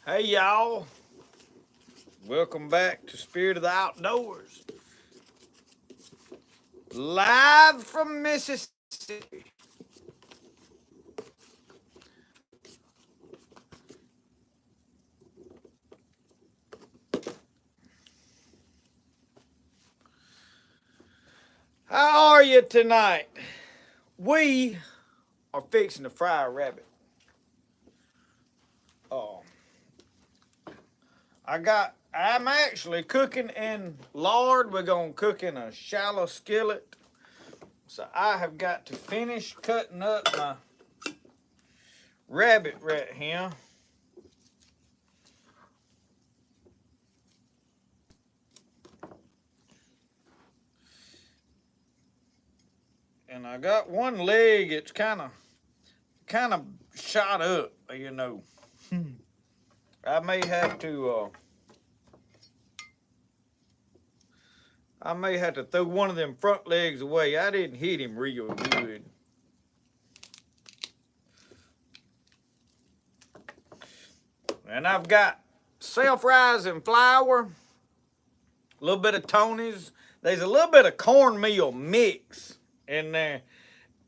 Hey y'all, welcome back to Spirit of the Outdoors. Live from Mississippi. How are you tonight? We are fixing to fry a rabbit. Oh, I'm actually cooking in lard. We're gonna cook in a shallow skillet. So I have got to finish cutting up my rabbit right here. And I got one leg, it's kind of shot up, you know. I may have to throw one of them front legs away. I didn't hit him real good. And I've got self-rising flour, a little bit of Tony's. There's a little bit of cornmeal mix in there,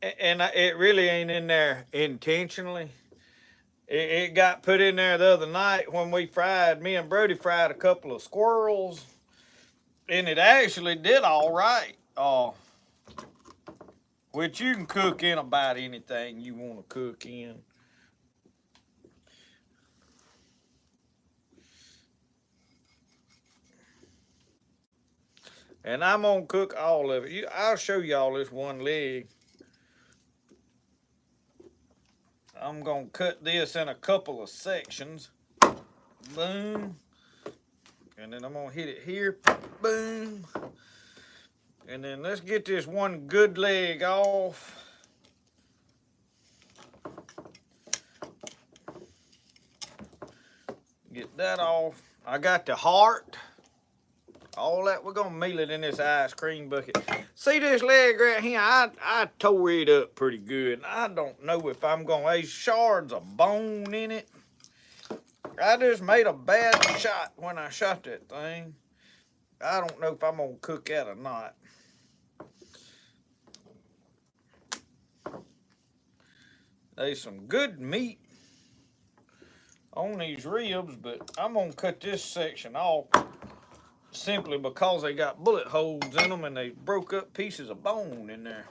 and it really ain't in there intentionally. It got put in there the other night when me and Brody fried a couple of squirrels, and it actually did all right. Which you can cook in about anything you want to cook in. And I'm going to cook all of it. I'll show y'all this one leg. I'm going to cut this in a couple of sections. Boom. And then I'm going to hit it here. Boom. And then let's get this one good leg off. Get that off. I got the heart. All that, we're gonna meal it in this ice cream bucket. See this leg right here? I tore it up pretty good. I don't know if I'm gonna, there's shards of bone in it. I just made a bad shot when I shot that thing. I don't know if I'm gonna cook that or not. There's some good meat on these ribs, but I'm gonna cut this section off simply because they got bullet holes in them and they broke up pieces of bone in there.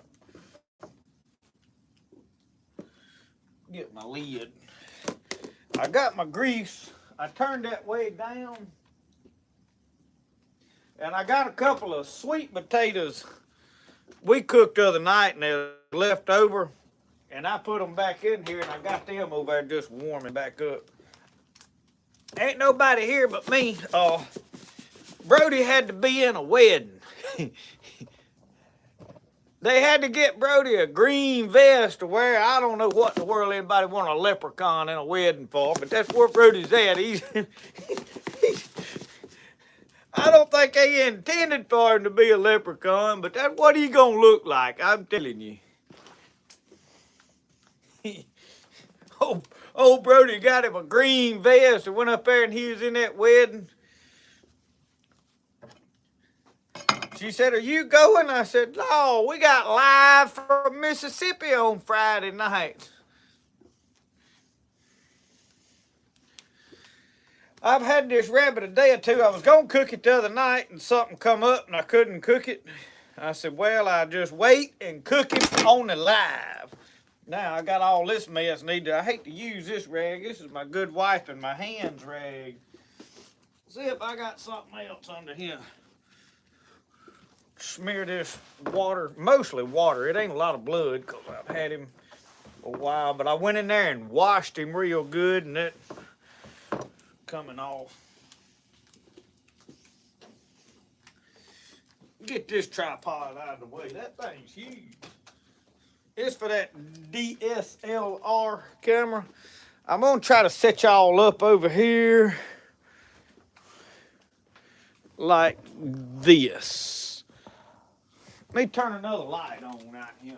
Get my lid. I got my grease. I turned that way down. And I got a couple of sweet potatoes we cooked the other night and they were left over. And I put them back in here and I got them over there just warming back up. Ain't nobody here but me. Brody had to be in a wedding. They had to get Brody a green vest to wear. I don't know what in the world anybody want a leprechaun in a wedding for, but that's where Brody's at. I don't think they intended for him to be a leprechaun, but that's what he gonna look like, I'm telling you. Old Brody got him a green vest and went up there and he was in that wedding. She said, "Are you going?" I said, "No, we got live from Mississippi on Friday night." I've had this rabbit a day or two. I was going to cook it the other night and something come up and I couldn't cook it. I said, well, I just wait and cook it on the live. Now I got all this mess needed. I hate to use this rag. This is my good wife and my hands rag. See if I got something else under here. Smear this water, mostly water. It ain't a lot of blood because I've had him a while, but I went in there and washed him real good and it coming off. Get this tripod out of the way. That thing's huge. It's for that DSLR camera. I'm gonna try to set y'all up over here like this. Let me turn another light on right here.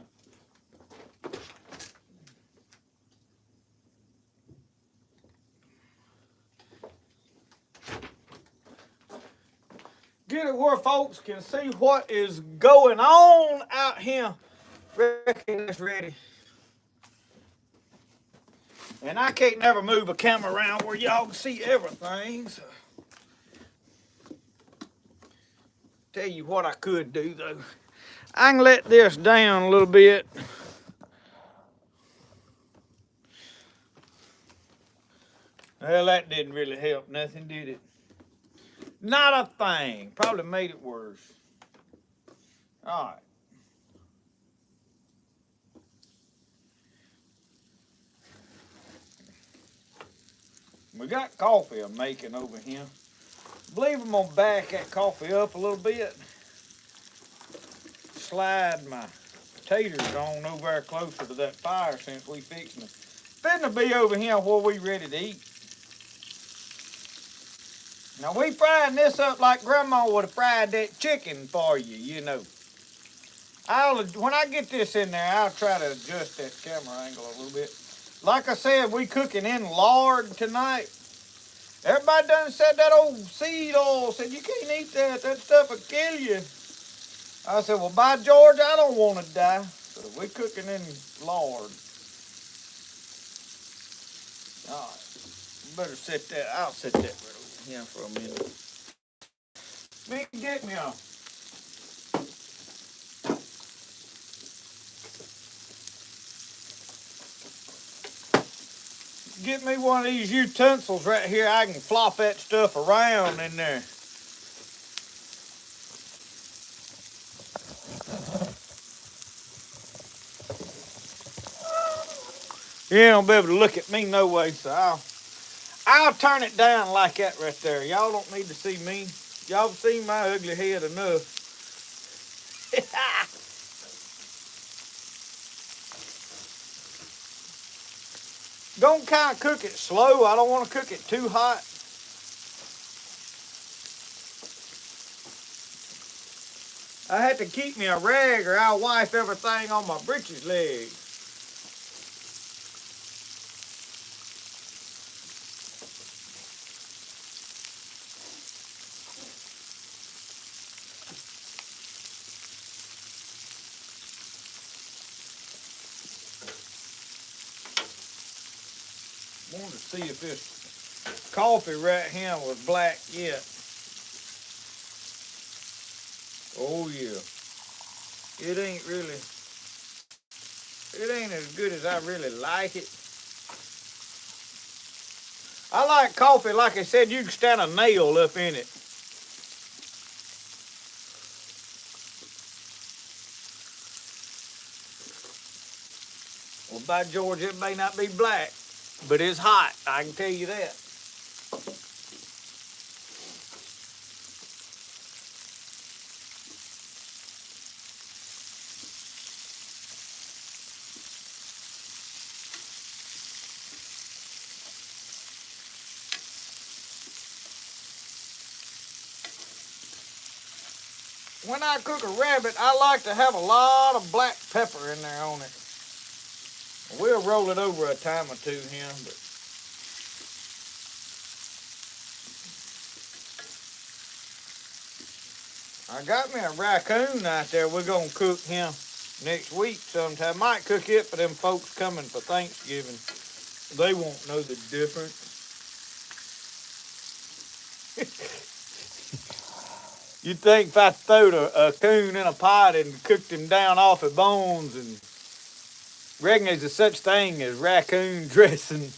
Get it where folks can see what is going on out here. Reckon it's ready. And I can't never move a camera around where y'all can see everything. So. Tell you what I could do though. I can let this down a little bit. Well, that didn't really help nothing, did it? Not a thing. Probably made it worse. All right. We got coffee I'm making over here. I believe I'm gonna back that coffee up a little bit. Slide my taters on over there closer to that fire since we fixing it. Finna be over here where we ready to eat. Now we frying this up like Grandma would have fried that chicken for you, you know. When I get this in there, I'll try to adjust that camera angle a little bit. Like I said, we cooking in lard tonight. Everybody done said that old seed oil, said you can't eat that, that stuff will kill you. I said, well, by George, I don't want to die. So we cooking in lard. All right, better set that, I'll set that right over here for a minute. Me get me a Get me one of these utensils right here. I can flop that stuff around in there. You ain't gonna be able to look at me no way, so I'll turn it down like that right there. Y'all don't need to see me. Y'all have seen my ugly head enough. Don't kind of cook it slow. I don't want to cook it too hot. I had to keep me a rag or I'll wipe everything on my britches legs. Wanted to see if this coffee right here was black yet. Oh yeah. It ain't as good as I really like it. I like coffee, like I said, you can stand a nail up in it. Well, by George, it may not be black, but it's hot, I can tell you that. When I cook a rabbit, I like to have a lot of black pepper in there on it. We'll roll it over a time or two here, but I got me a raccoon out there. We're gonna cook him next week sometime. Might cook it for them folks coming for Thanksgiving. They won't know the difference. You'd think if I throwed a coon in a pot and cooked him down off of bones and reckon there's a such thing as raccoon dressing.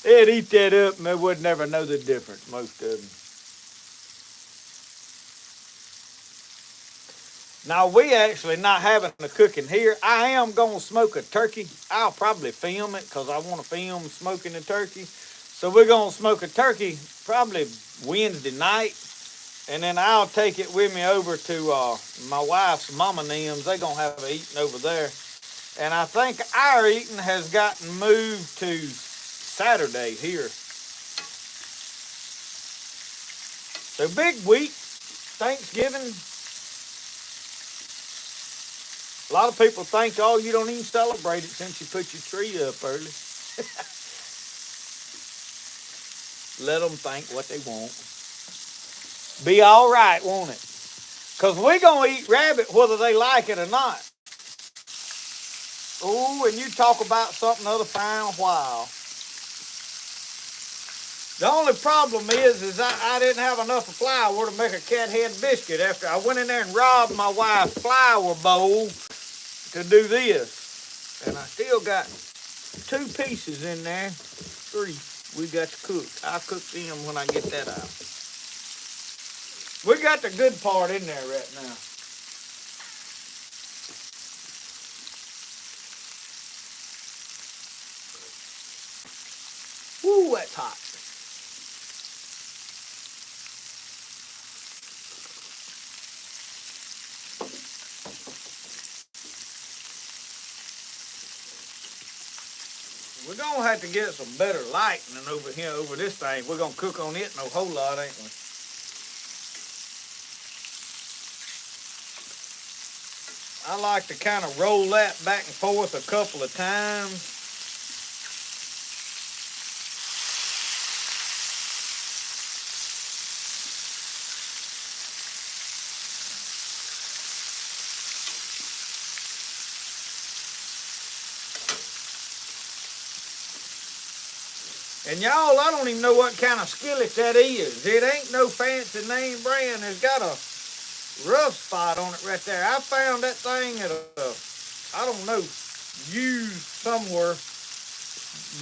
They'd eat that up and they would never know the difference, most of them. Now, we actually not having the cooking here. I am going to smoke a turkey. I'll probably film it because I want to film smoking the turkey. So we're going to smoke a turkey probably Wednesday night. And then I'll take it with me over to my wife's mama and them's. They're going to have an eating over there. And I think our eating has gotten moved to Saturday here. So big week, Thanksgiving. A lot of people think, oh, you don't even celebrate it since you put your tree up early. Let them think what they want. Be all right, won't it? Because we're going to eat rabbit whether they like it or not. Ooh, and you talk about something other fine while. The only problem is I didn't have enough of flour to make a cat head biscuit after I went in there and robbed my wife's flour bowl to do this. And I still got 2 pieces in there. 3 we got to cook. I'll cook them when I get that out. We got the good part in there right now. Woo, that's hot. We're going to have to get some better lighting over here, over this thing. We're going to cook on it no whole lot, ain't we? I like to kind of roll that back and forth a couple of times. And y'all, I don't even know what kind of skillet that is. It ain't no fancy name brand. It's got a rough spot on it right there. I found that thing at I don't know, used somewhere.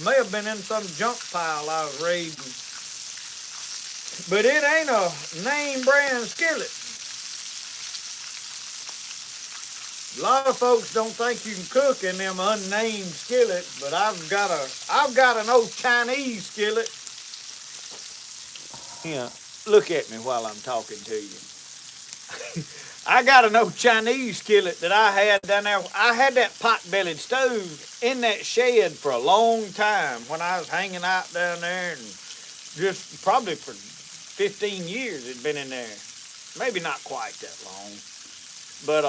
May have been in some junk pile I was raiding. But it ain't a name brand skillet. A lot of folks don't think you can cook in them unnamed skillets, but I've got an old Chinese skillet. Yeah, look at me while I'm talking to you. I got an old Chinese skillet that I had down there. I had that pot-bellied stove in that shed for a long time when I was hanging out down there, and just probably for 15 years it'd been in there. Maybe not quite that long, but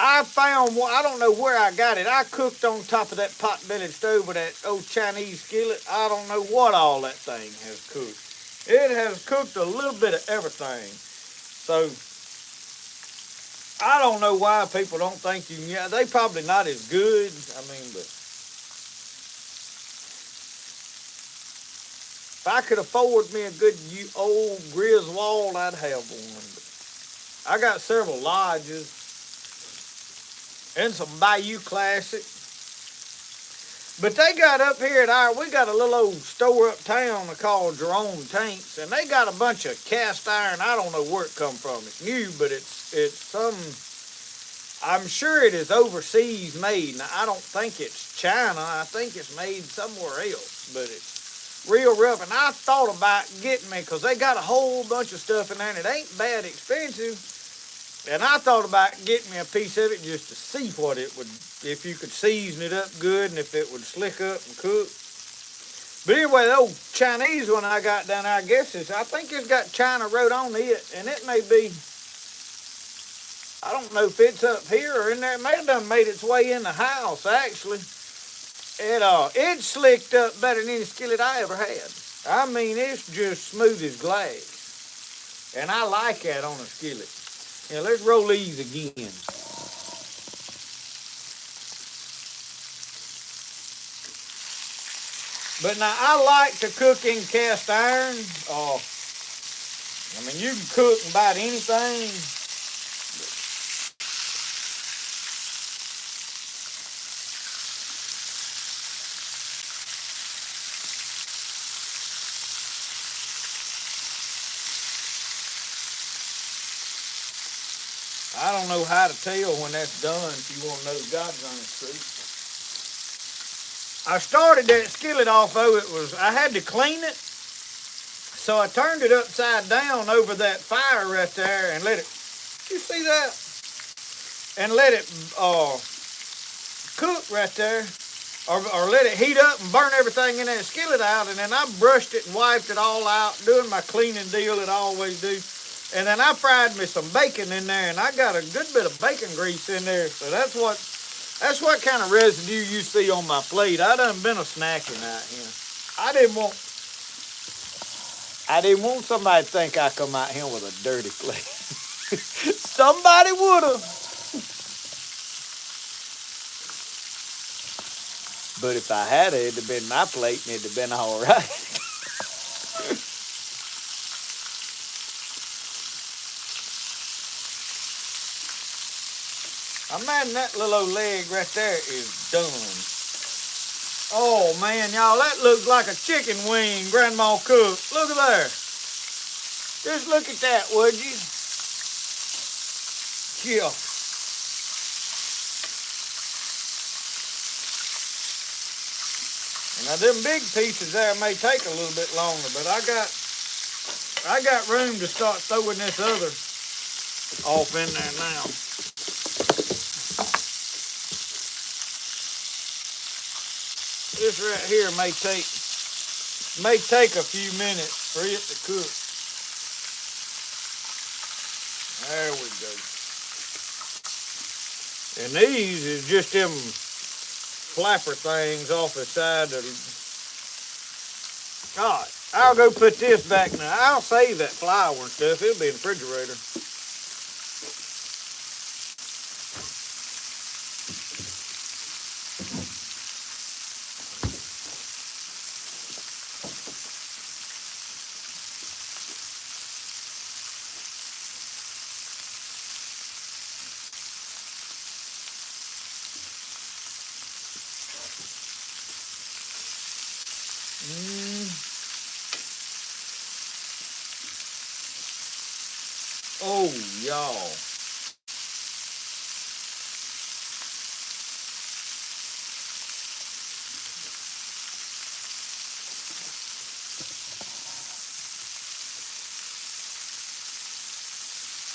I found one, I don't know where I got it. I cooked on top of that pot-bellied stove with that old Chinese skillet. I don't know what all that thing has cooked. It has cooked a little bit of everything. So, I don't know why people don't think you can, yeah, they probably not as good. I mean, but if I could afford me a good old Griswold, I'd have one. But I got several lodges and some Bayou Classic. But they got up here at we got a little old store uptown called Jerome Tanks, and they got a bunch of cast iron. I don't know where it come from. It's new, but it's some, I'm sure it is overseas made. Now, I don't think it's China. I think it's made somewhere else, but it's real rough. And I thought about getting me, because they got a whole bunch of stuff in there, and it ain't bad expensive. And I thought about getting me a piece of it just to see what it would, if you could season it up good and if it would slick up and cook. But anyway, the old Chinese one I got down there, I think it's got China wrote on it, and it may be, I don't know if it's up here or in there. It may have done made its way in the house, actually. It slicked up better than any skillet I ever had. I mean, it's just smooth as glass. And I like that on a skillet. Yeah, let's roll these again. But now, I like to cook in cast iron. I mean, you can cook about anything. I don't know how to tell when that's done, if you want to know the God's honest truth. I started that skillet off, I had to clean it. So I turned it upside down over that fire right there and let it, you see that? And let it cook right there. Or let it heat up and burn everything in that skillet out. And then I brushed it and wiped it all out, doing my cleaning deal that I always do. And then I fried me some bacon in there, and I got a good bit of bacon grease in there. So that's what kind of residue you see on my plate. I done been a snacking out here. I didn't want somebody to think I come out here with a dirty plate. Somebody would have. But if I had it, it'd have been my plate and it'd have been all right. I'm mad that little old leg right there is done. Oh man, y'all, that looks like a chicken wing Grandma cooked. Look at there. Just look at that, would you? Yeah. Now them big pieces there may take a little bit longer, but I got room to start throwing this other off in there now. This right here may take a few minutes for it to cook. There we go. And these is just them flapper things off the side of God. I'll go put this back now. I'll save that flour and stuff. It'll be in the refrigerator. Oh, y'all.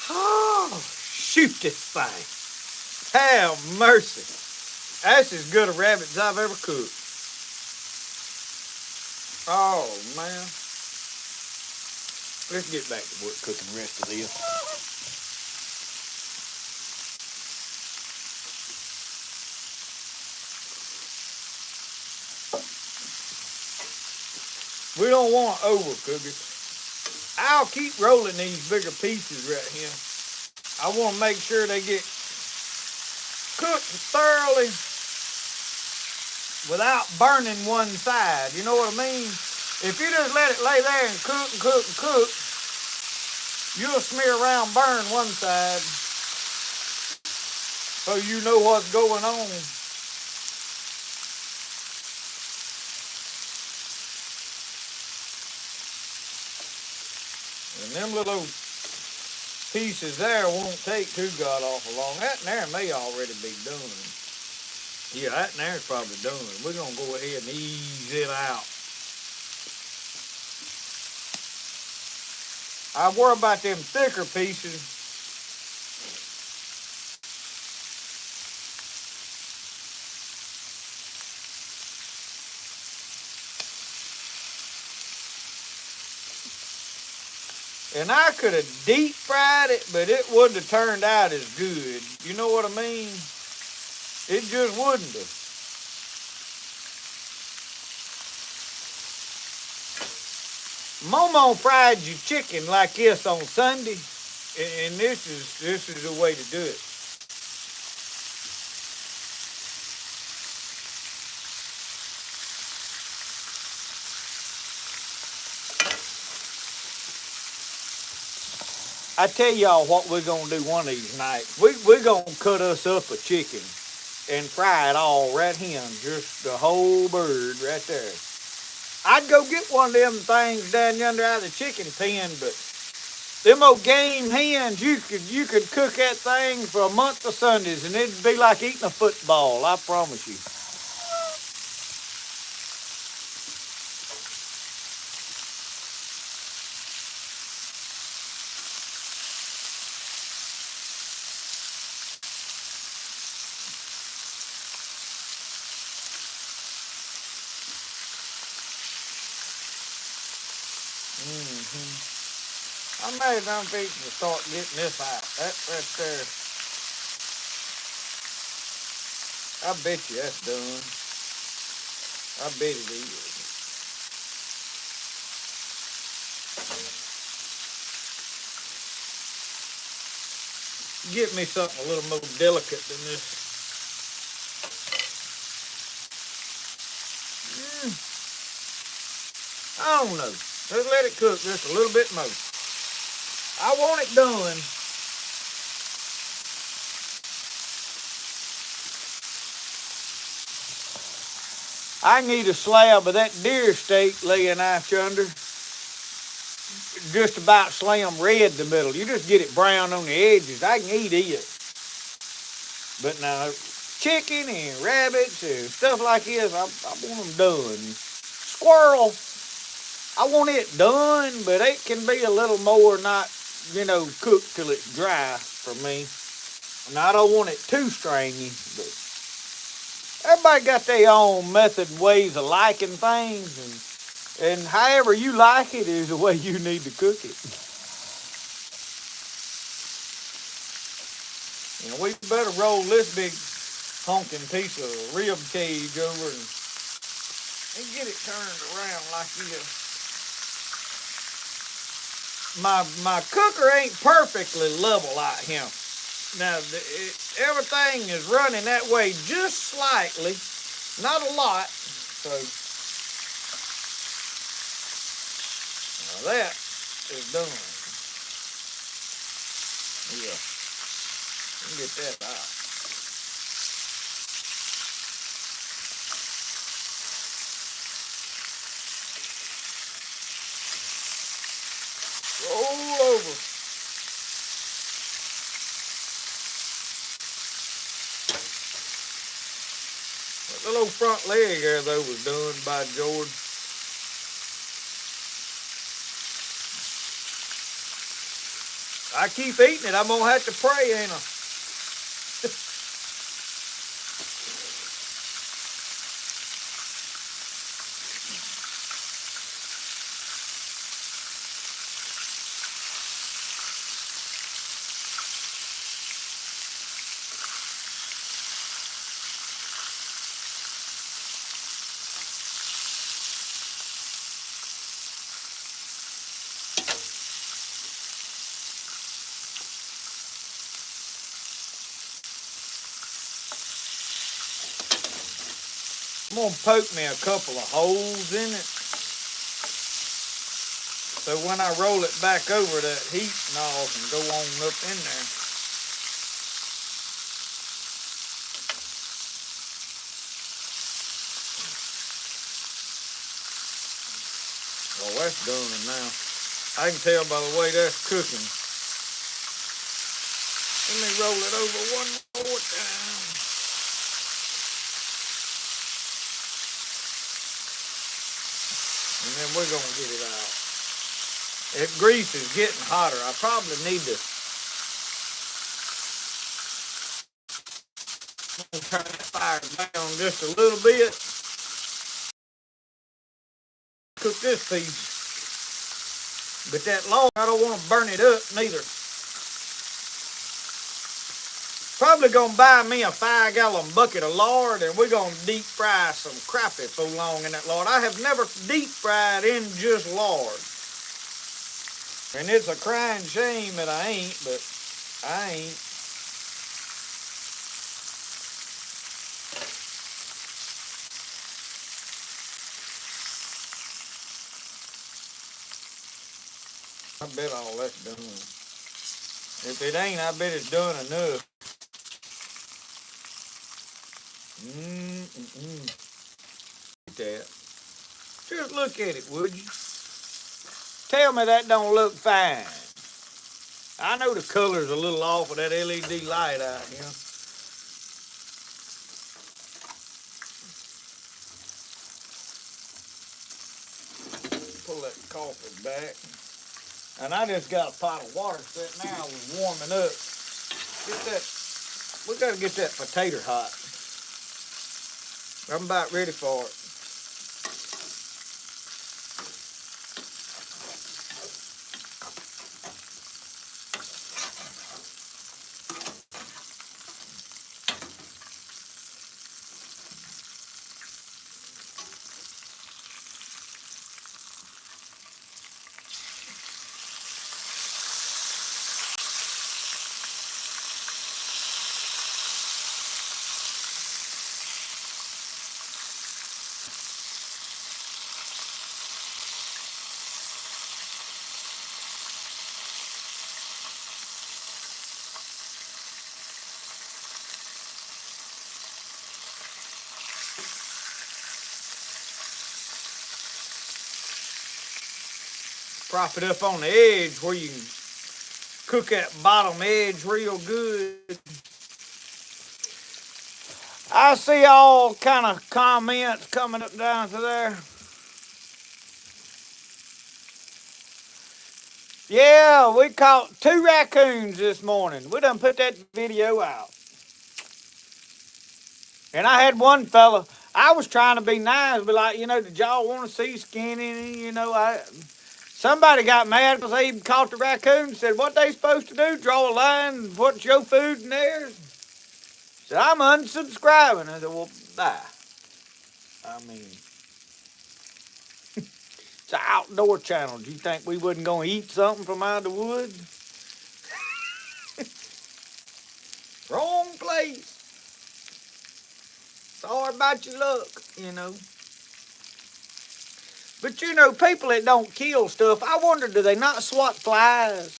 Oh, shoot this thing. Have mercy. That's as good a rabbit as I've ever cooked. Oh, man. Let's get back to work cooking the rest of this. We don't want to overcook it. I'll keep rolling these bigger pieces right here. I want to make sure they get cooked thoroughly without burning one side. You know what I mean? If you just let it lay there and cook and cook and cook, you'll smear around, burn one side, so you know what's going on. And them little pieces there won't take too god awful long. That there may already be done. Yeah, that there's probably done. We're going to go ahead and ease it out. I worry about them thicker pieces. And I could have deep fried it, but it wouldn't have turned out as good. You know what I mean? It just wouldn't have. Momo fried your chicken like this on Sunday, and this is the way to do it. I tell y'all what we're gonna do one of these nights. We're gonna cut us up a chicken and fry it all right here, just the whole bird right there. I'd go get one of them things down yonder out of the chicken pen, but them old game hens, you could cook that thing for a month of Sundays and it'd be like eating a football, I promise you. I may done fixing to start getting this out. That right there. I bet you that's done. I bet it is. Get me something a little more delicate than this. I don't know. Let's let it cook just a little bit more. I want it done. I need a slab of that deer steak laying out yonder. Just about slam red in the middle. You just get it brown on the edges. I can eat it. But now, chicken and rabbits and stuff like this, I want them done. Squirrel, I want it done, but it can be a little more not, cooked till it's dry for me. And I don't want it too stringy, but everybody got their own method and ways of liking things, and however you like it is the way you need to cook it. We better roll this big honking piece of rib cage over and get it turned around like this. My cooker ain't perfectly level like him. Now, everything is running that way just slightly, not a lot. So, now that is done. Yeah, get that out. Roll over. That little front leg there, though, was done by George. I keep eating it. I'm going to have to pray, ain't I? I'm going to poke me a couple of holes in it. So when I roll it back over, that heat and all can go on up in there. Well, that's done now. I can tell by the way that's cooking. Let me roll it over one more time. And then we're going to get it out. That grease is getting hotter. I probably need to turn that fire down just a little bit. Cook this piece. But that log, I don't want to burn it up neither. Probably going to buy me a 5-gallon bucket of lard, and we're going to deep fry some crappie so long in that lard. I have never deep fried in just lard. And it's a crying shame that I ain't, but I ain't. I bet all that's done. If it ain't, I bet it's done enough. That. Just look at it, would you? Tell me that don't look fine. I know the color's a little off with that LED light out here. Pull that coffee back. And I just got a pot of water sitting there. I was warming up. Get that. We got to get that potato hot. I'm about ready for it. Prop it up on the edge where you can cook that bottom edge real good. I see all kind of comments coming up down to there. Yeah, we caught 2 raccoons this morning. We done put that video out. And I had one fella, I was trying to be nice, but like, did y'all want to see skinny? Somebody got mad because they even caught the raccoon and said, what they supposed to do? Draw a line, put your food in theirs? Said, I'm unsubscribing. I said, well, bye. I mean, it's an outdoor channel. Do you think we wasn't going to eat something from out of the woods? Wrong place. Sorry about your luck. But people that don't kill stuff, I wonder, do they not swat flies?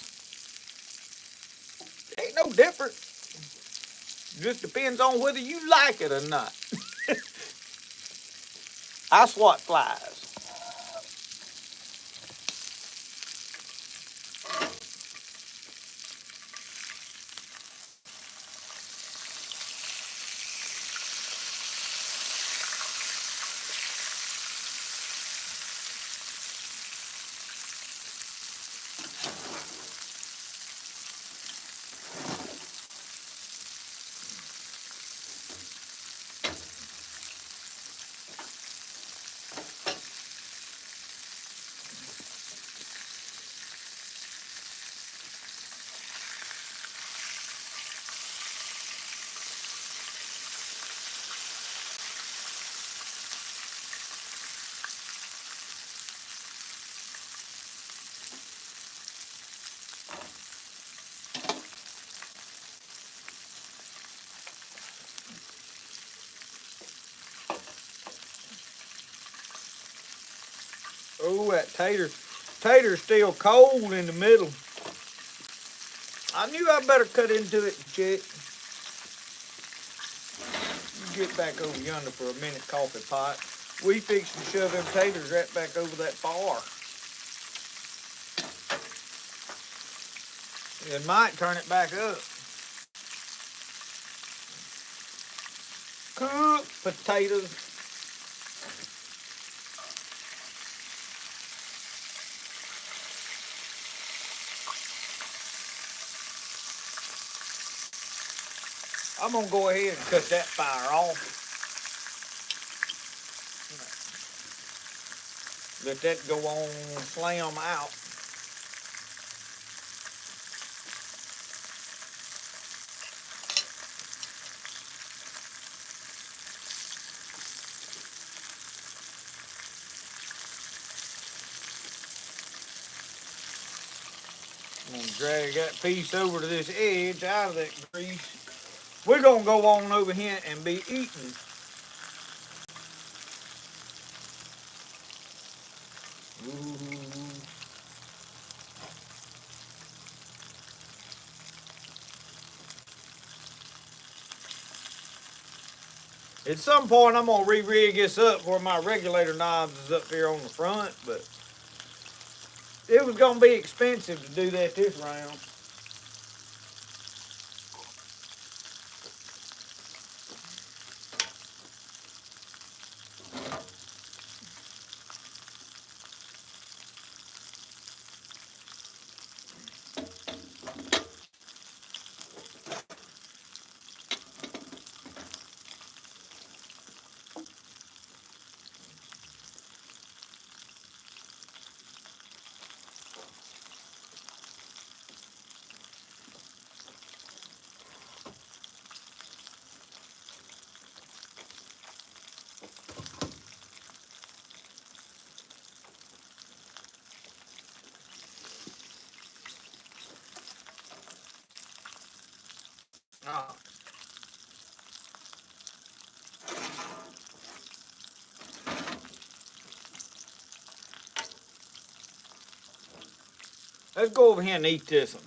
Ain't no different. Just depends on whether you like it or not. I swat flies. Oh, that tater's still cold in the middle. I knew I better cut into it and check. Get back over yonder for a minute, coffee pot. We fix to shove them taters right back over that bar. It might turn it back up. Cooked potatoes. I'm gonna go ahead and cut that fire off. Let that go on, slam out. I'm gonna drag that piece over to this edge out of that grease. We're gonna go on over here and be eating. Ooh. At some point, I'm gonna re-rig this up where my regulator knobs is up here on the front, but it was gonna be expensive to do that this round. Uh, let's go over here and eat this one.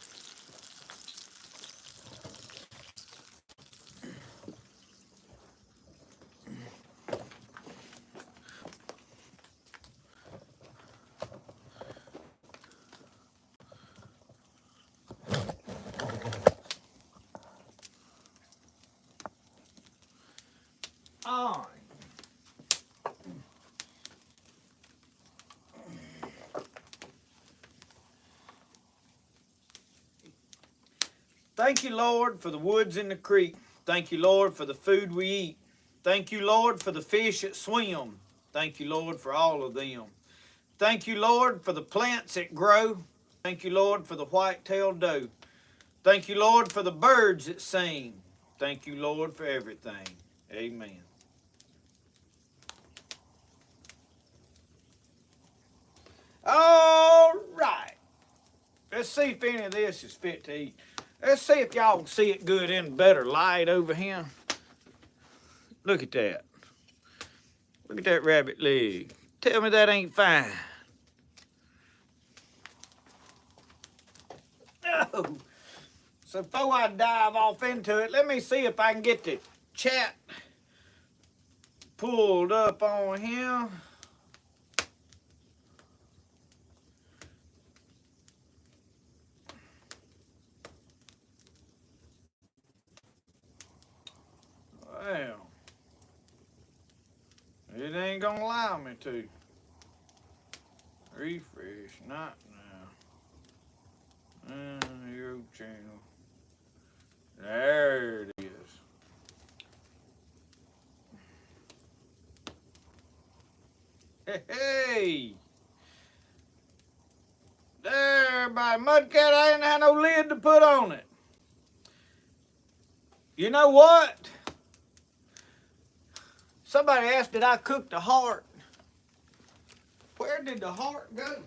Thank you, Lord, for the woods and the creek. Thank you, Lord, for the food we eat. Thank you, Lord, for the fish that swim. Thank you, Lord, for all of them. Thank you, Lord, for the plants that grow. Thank you, Lord, for the white-tailed doe. Thank you, Lord, for the birds that sing. Thank you, Lord, for everything. Amen. All right. Let's see if any of this is fit to eat. Let's see if y'all can see it good in better light over here. Look at that. Look at that rabbit leg. Tell me that ain't fine. Oh. So before I dive off into it, let me see if I can get the chat pulled up on here. Well, it ain't gonna allow me to. Refresh, not now. Hero channel. There it is. Hey! There, by Mudcat, I didn't have no lid to put on it. You know what? Somebody asked, did I cook the heart? Where did the heart go?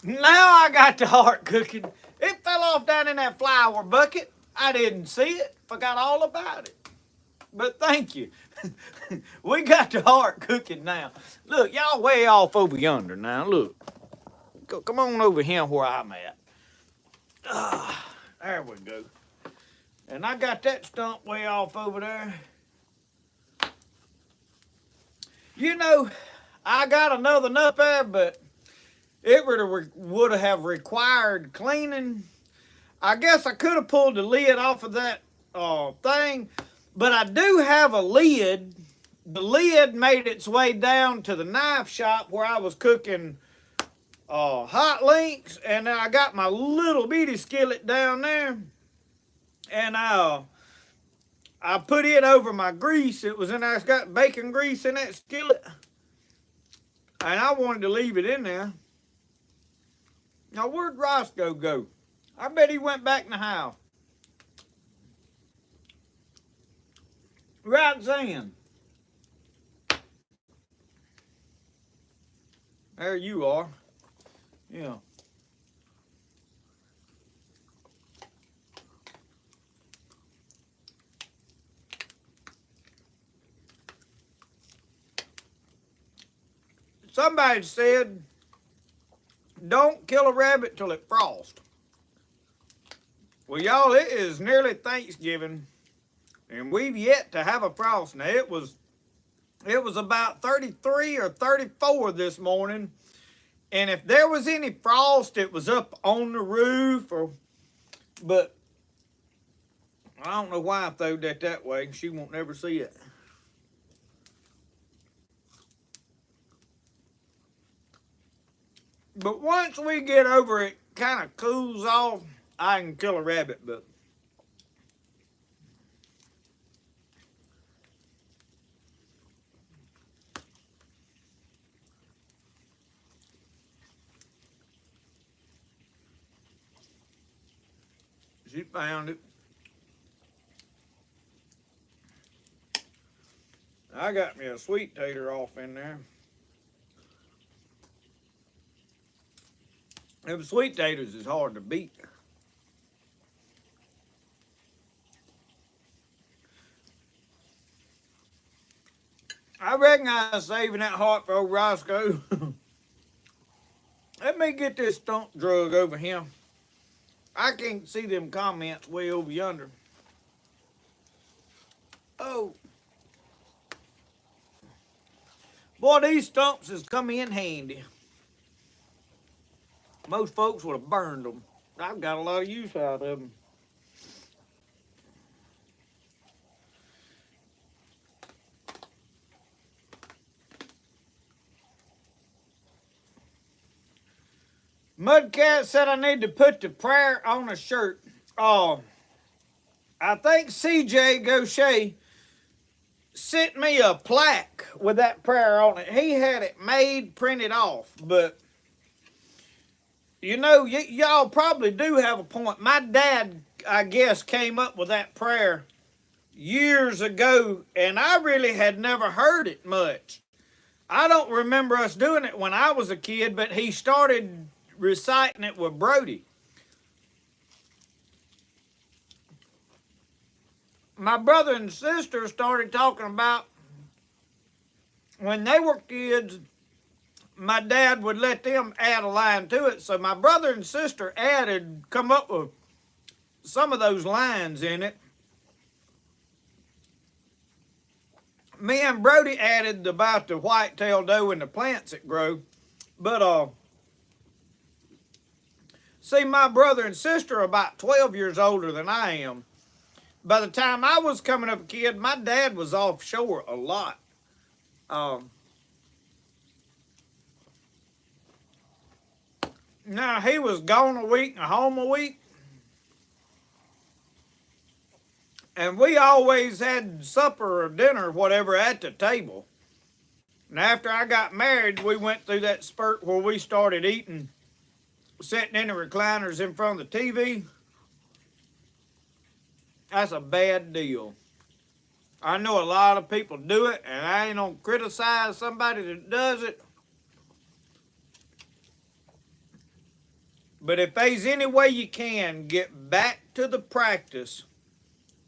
Now I got the heart cooking. It fell off down in that flour bucket. I didn't see it. Forgot all about it. But thank you. We got the heart cooking now. Look, y'all way off over yonder now. Look. Come on over here where I'm at. There we go. And I got that stump way off over there. You know, I got another nut there, but it would have required cleaning. I guess I could have pulled the lid off of that thing, but I do have a lid. The lid made its way down to the knife shop where I was cooking hot links, and I got my little bitty skillet down there, and I put it over my grease. It was in there. It's got bacon grease in that skillet, and I wanted to leave it in there. Now, where'd Roscoe go? I bet he went back in the house. Right then. There you are. Yeah. Somebody said, don't kill a rabbit till it frosts. Well, y'all, it is nearly Thanksgiving, and we've yet to have a frost. Now, it was about 33 or 34 this morning, and if there was any frost, it was up on the roof, but I don't know why I throwed that way. She won't never see it. But once we get over it, kind of cools off, I can kill a rabbit, but she found it. I got me a sweet tater off in there. Them sweet taters is hard to beat. I reckon I was saving that heart for old Roscoe. Let me get this stump drug over here. I can't see them comments way over yonder. Oh. Boy, these stumps has come in handy. Most folks would have burned them. I've got a lot of use out of them. Mudcat said I need to put the prayer on a shirt. Oh, I think CJ Gaucher sent me a plaque with that prayer on it. He had it made, printed off, but you know, y'all probably do have a point. My dad, I guess, came up with that prayer years ago, and I really had never heard it much. I don't remember us doing it when I was a kid, but he started reciting it with Brody. My brother and sister started talking about when they were kids, my dad would let them add a line to it. So my brother and sister come up with some of those lines in it. Me and Brody added about the white-tailed doe and the plants that grow. But, see, my brother and sister are about 12 years older than I am. By the time I was coming up a kid, my dad was offshore a lot. Now, he was gone a week and home a week. And we always had supper or dinner or whatever at the table. And after I got married, we went through that spurt where we started eating, sitting in the recliners in front of the TV. That's a bad deal. I know a lot of people do it, and I ain't gonna criticize somebody that does it. But if there's any way you can get back to the practice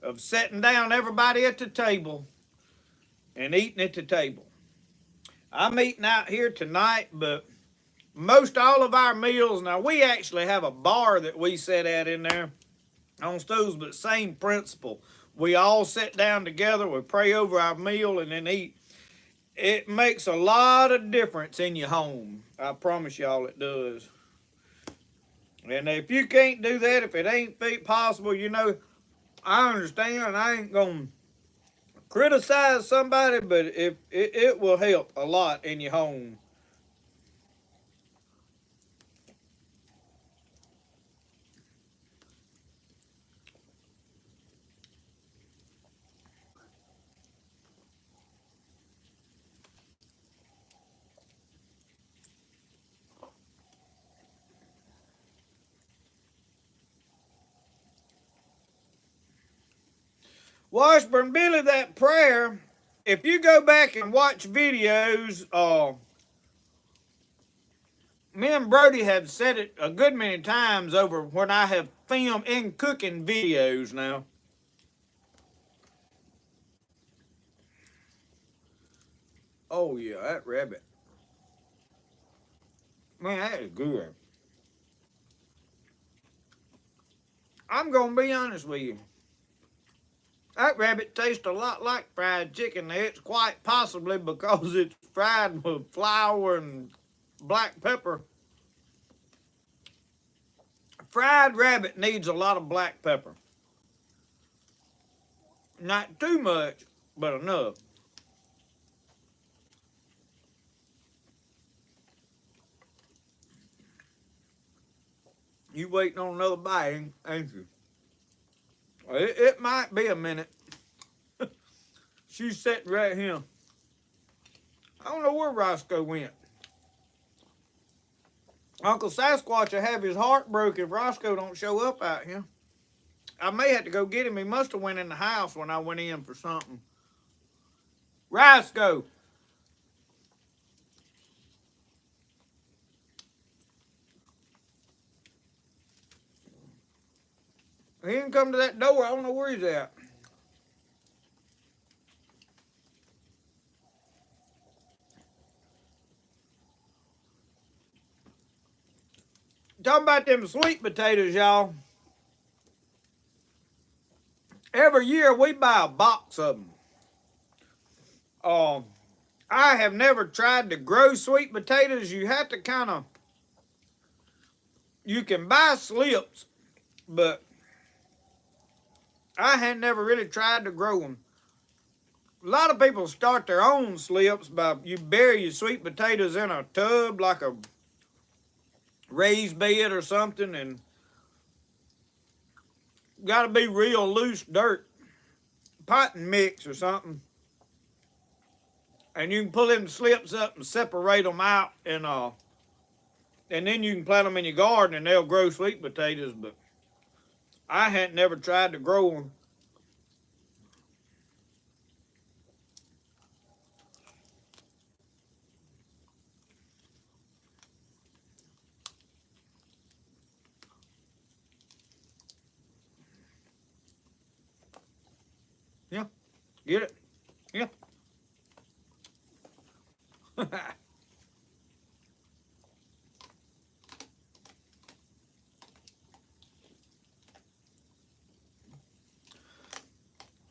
of sitting down everybody at the table and eating at the table. I'm eating out here tonight, but most all of our meals, now we actually have a bar that we sit at in there on stools, but same principle. We all sit down together, we pray over our meal, and then eat. It makes a lot of difference in your home. I promise y'all it does. And if you can't do that, if it ain't possible, you know, I understand. I ain't going to criticize somebody, but if it will help a lot in your home. Washburn Billy, that prayer, if you go back and watch videos, me and Brody have said it a good many times over when I have filmed in cooking videos now. Oh yeah, that rabbit. Man, that is good. I'm gonna be honest with you. That rabbit tastes a lot like fried chicken. It's quite possibly because it's fried with flour and black pepper. Fried rabbit needs a lot of black pepper. Not too much, but enough. You waiting on another bite, ain't you? It might be a minute. She's sitting right here. I don't know where Roscoe went. Uncle Sasquatch will have his heart broke if Roscoe don't show up out here. I may have to go get him. He must have went in the house when I went in for something. Roscoe. He didn't come to that door. I don't know where he's at. Talking about them sweet potatoes, y'all. Every year we buy a box of them. I have never tried to grow sweet potatoes. You have to kind of, you can buy slips, but I had never really tried to grow them. A lot of people start their own slips by you bury your sweet potatoes in a tub like a raised bed or something, and got to be real loose dirt, potting mix or something. And you can pull them slips up and separate them out, and then you can plant them in your garden and they'll grow sweet potatoes. But I hadn't never tried to grow them. Yeah, get it? Yeah.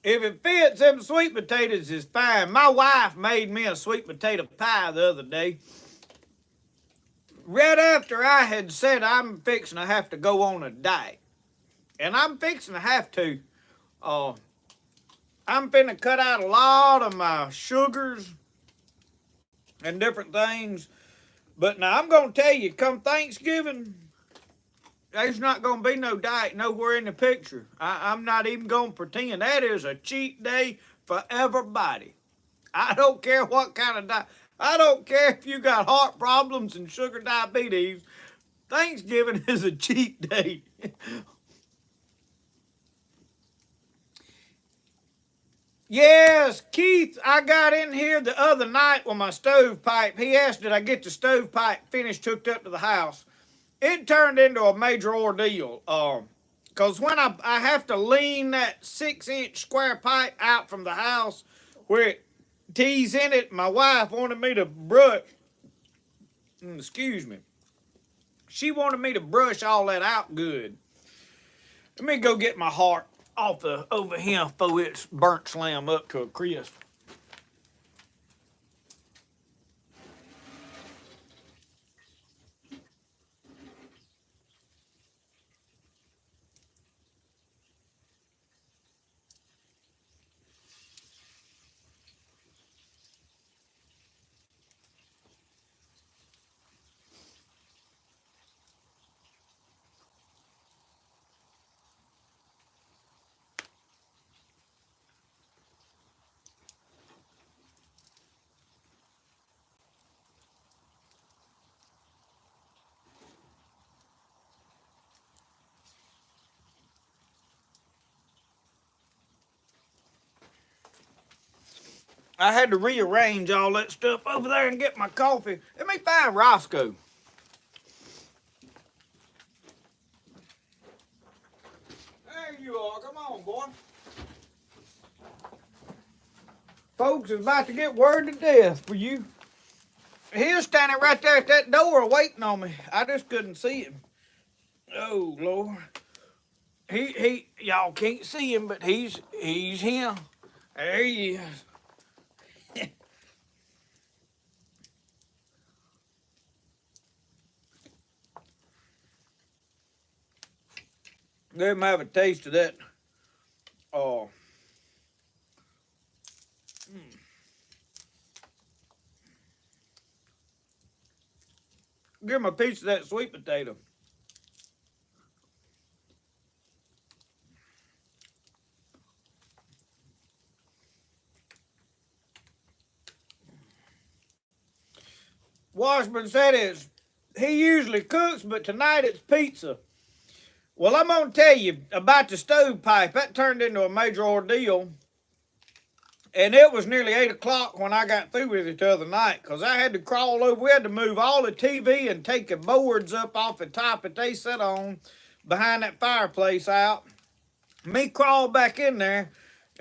If it fits, them sweet potatoes is fine. My wife made me a sweet potato pie the other day. Right after I had said I'm fixing to have to go on a diet. And I'm fixing to have to. I'm finna cut out a lot of my sugars and different things. But now I'm gonna tell you, come Thanksgiving, there's not gonna be no diet nowhere in the picture. I'm not even gonna pretend. That is a cheat day for everybody. I don't care what kind of diet. I don't care if you got heart problems and sugar diabetes. Thanksgiving is a cheat day. Yes, Keith, I got in here the other night with my stovepipe. He asked, did I get the stovepipe finished hooked up to the house? It turned into a major ordeal. Because when I have to lean that 6-inch square pipe out from the house where it tees in it, my wife wanted me to brush, excuse me, she wanted me to brush all that out good. Let me go get my heart off over here before it's burnt slam up to a crisp. I had to rearrange all that stuff over there and get my coffee. Let me find Roscoe. There you are. Come on, boy. Folks is about to get word to death for you. He was standing right there at that door waiting on me. I just couldn't see him. Oh, Lord. Y'all can't see him, but he's him. There he is. Let him have a taste of that. Oh. Give him a piece of that sweet potato. Washburn said he usually cooks, but tonight it's pizza. Well, I'm going to tell you about the stovepipe. That turned into a major ordeal. And it was nearly 8 o'clock when I got through with it the other night because I had to crawl over. We had to move all the TV and take the boards up off the top that they sit on behind that fireplace out. Me crawl back in there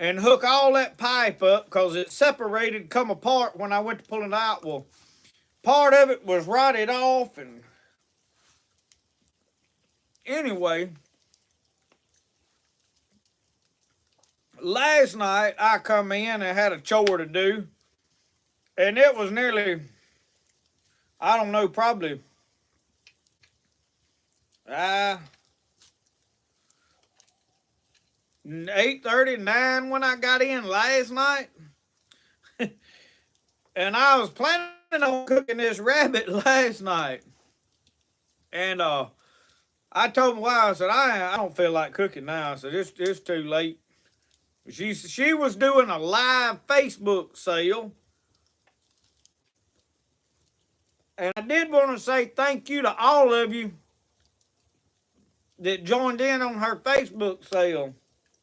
and hook all that pipe up because it separated, come apart when I went to pull it out. Well, part of it was rotted off and Anyway, last night I come in and had a chore to do, and it was nearly, I don't know, probably uh 8:39 when I got in last night, and I was planning on cooking this rabbit last night, and I told my wife, I said I don't feel like cooking now. I said it's too late. She was doing a live Facebook sale, and I did want to say thank you to all of you that joined in on her Facebook sale.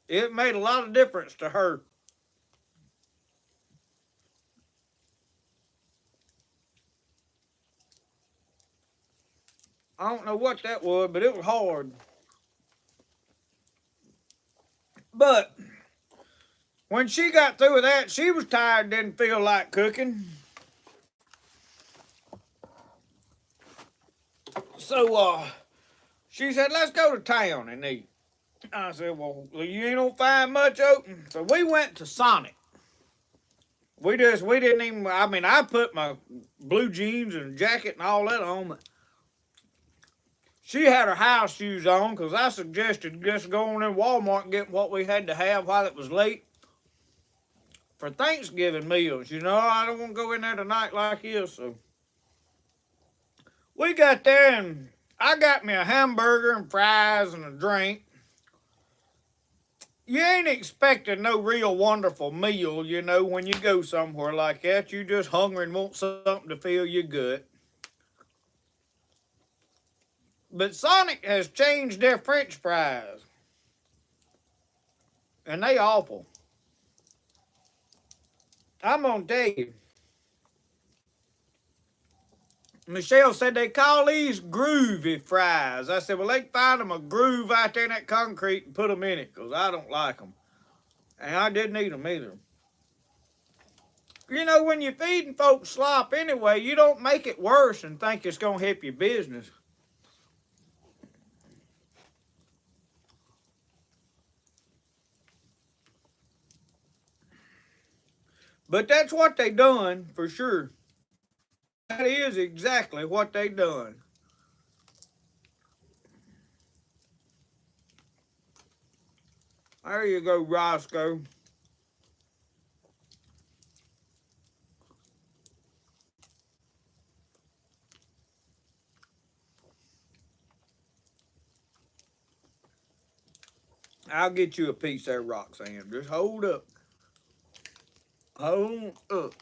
It made a lot of difference to her. I don't know what that was, but it was hard. But when she got through with that, she was tired, didn't feel like cooking. So she said, let's go to town and eat. I said, well, you ain't gonna find much open. So we went to Sonic. We didn't even, I mean, I put my blue jeans and jacket and all that on, but she had her house shoes on because I suggested just going in Walmart and getting what we had to have while it was late for Thanksgiving meals. You know, I don't want to go in there tonight like this. So we got there and I got me a hamburger and fries and a drink. You ain't expecting no real wonderful meal, you know, when you go somewhere like that. You just hungry and want something to fill your gut. But Sonic has changed their French fries. And they awful. I'm gonna tell you. Michelle said they call these groovy fries. I said, well, they find them a groove out there in that concrete and put them in it because I don't like them. And I didn't eat them either. You know, when you're feeding folks slop anyway, you don't make it worse and think it's going to help your business. But that's what they done for sure. That is exactly what they done. There you go, Roscoe. I'll get you a piece there, Roxanne. Just hold up. Hold up.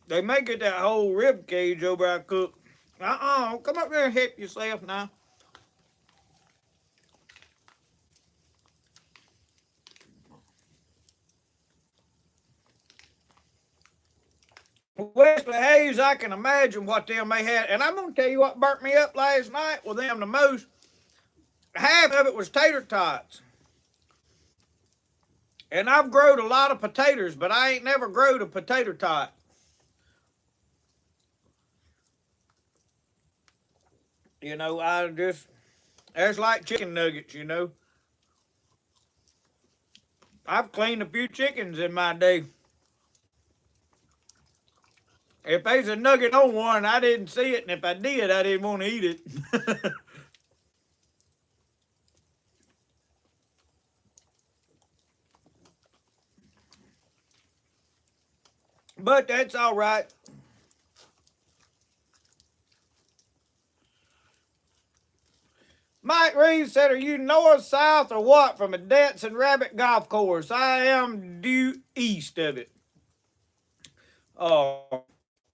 They may get that whole rib cage over I cook. Come up there and help yourself now. Wesley Hayes, I can imagine what them may have. And I'm going to tell you what burnt me up last night with them the most. Half of it was tater tots. And I've growed a lot of potatoes, but I ain't never growed a potato tot. You know, that's like chicken nuggets, you know. I've cleaned a few chickens in my day. If there's a nugget on one, I didn't see it, and if I did, I didn't want to eat it. But that's all right. Mike Reeves said, are you north, south, or what from a Dance and Rabbit golf course? I am due east of it. Oh,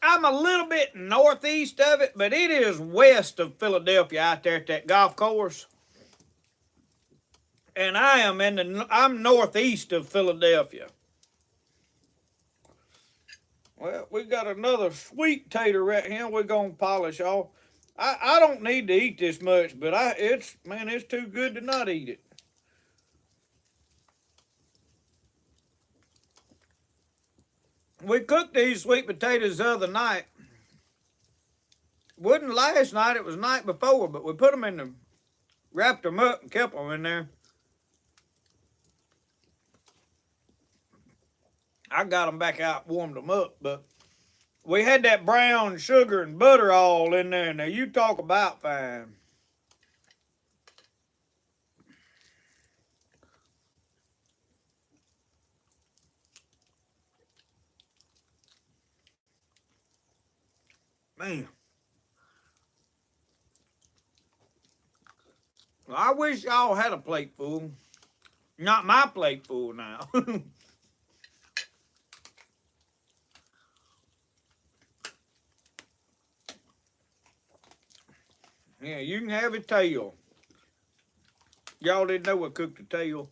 I'm a little bit northeast of it, but it is west of Philadelphia out there at that golf course. And I'm northeast of Philadelphia. Well, we got another sweet tater right here we're going to polish off. I don't need to eat this much, but it's too good to not eat it. We cooked these sweet potatoes the other night. Wasn't last night, it was night before, but we put them in the, wrapped them up and kept them in there. I got them back out, warmed them up, but we had that brown sugar and butter all in there. Now you talk about fine. Man. I wish y'all had a plate full. Not my plate full now. Yeah, you can have a tail. Y'all didn't know I cooked a tail.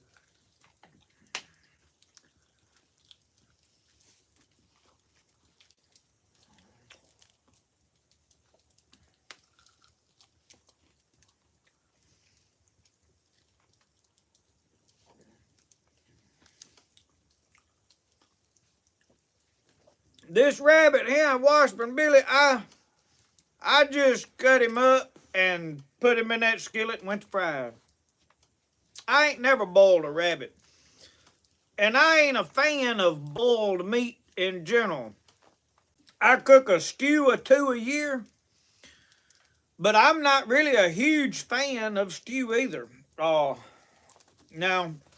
This rabbit here, Washburn Billy, I just cut him up and put him in that skillet and went to fry. I ain't never boiled a rabbit. And I ain't a fan of boiled meat in general. I cook a stew or two a year, but I'm not really a huge fan of stew either. Now,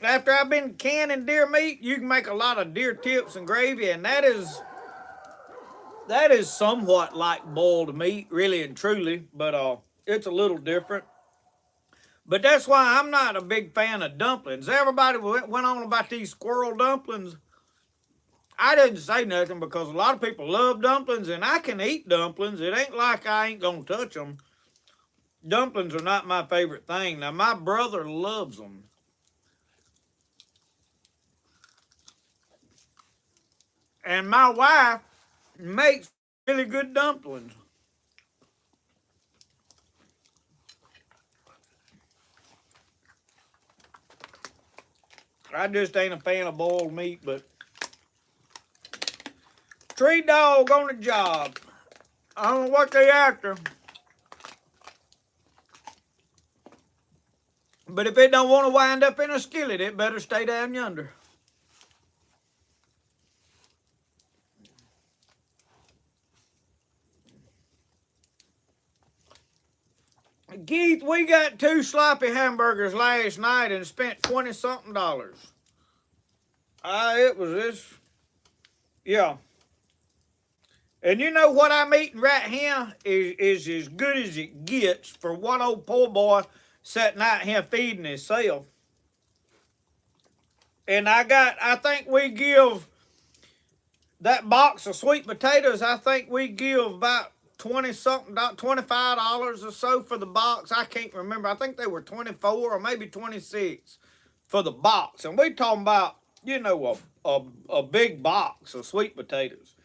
after I've been canning deer meat, you can make a lot of deer tips and gravy, and that is somewhat like boiled meat, really and truly, but it's a little different. But that's why I'm not a big fan of dumplings. Everybody went on about these squirrel dumplings. I didn't say nothing because a lot of people love dumplings, and I can eat dumplings. It ain't like I ain't gonna touch them. Dumplings are not my favorite thing. Now, my brother loves them. And my wife makes really good dumplings. I just ain't a fan of boiled meat, but tree dog on the job. I don't know what they after. But if it don't want to wind up in a skillet, it better stay down yonder. Keith, we got 2 sloppy hamburgers last night and spent 20-something dollars. It was this. Yeah. And you know what I'm eating right here is as good as it gets for one old poor boy sitting out here feeding himself. And I think we give that box of sweet potatoes, I think we give about 20-something, $25 or so for the box. I can't remember. I think they were 24 or maybe 26 for the box. And we talking about, a big box of sweet potatoes.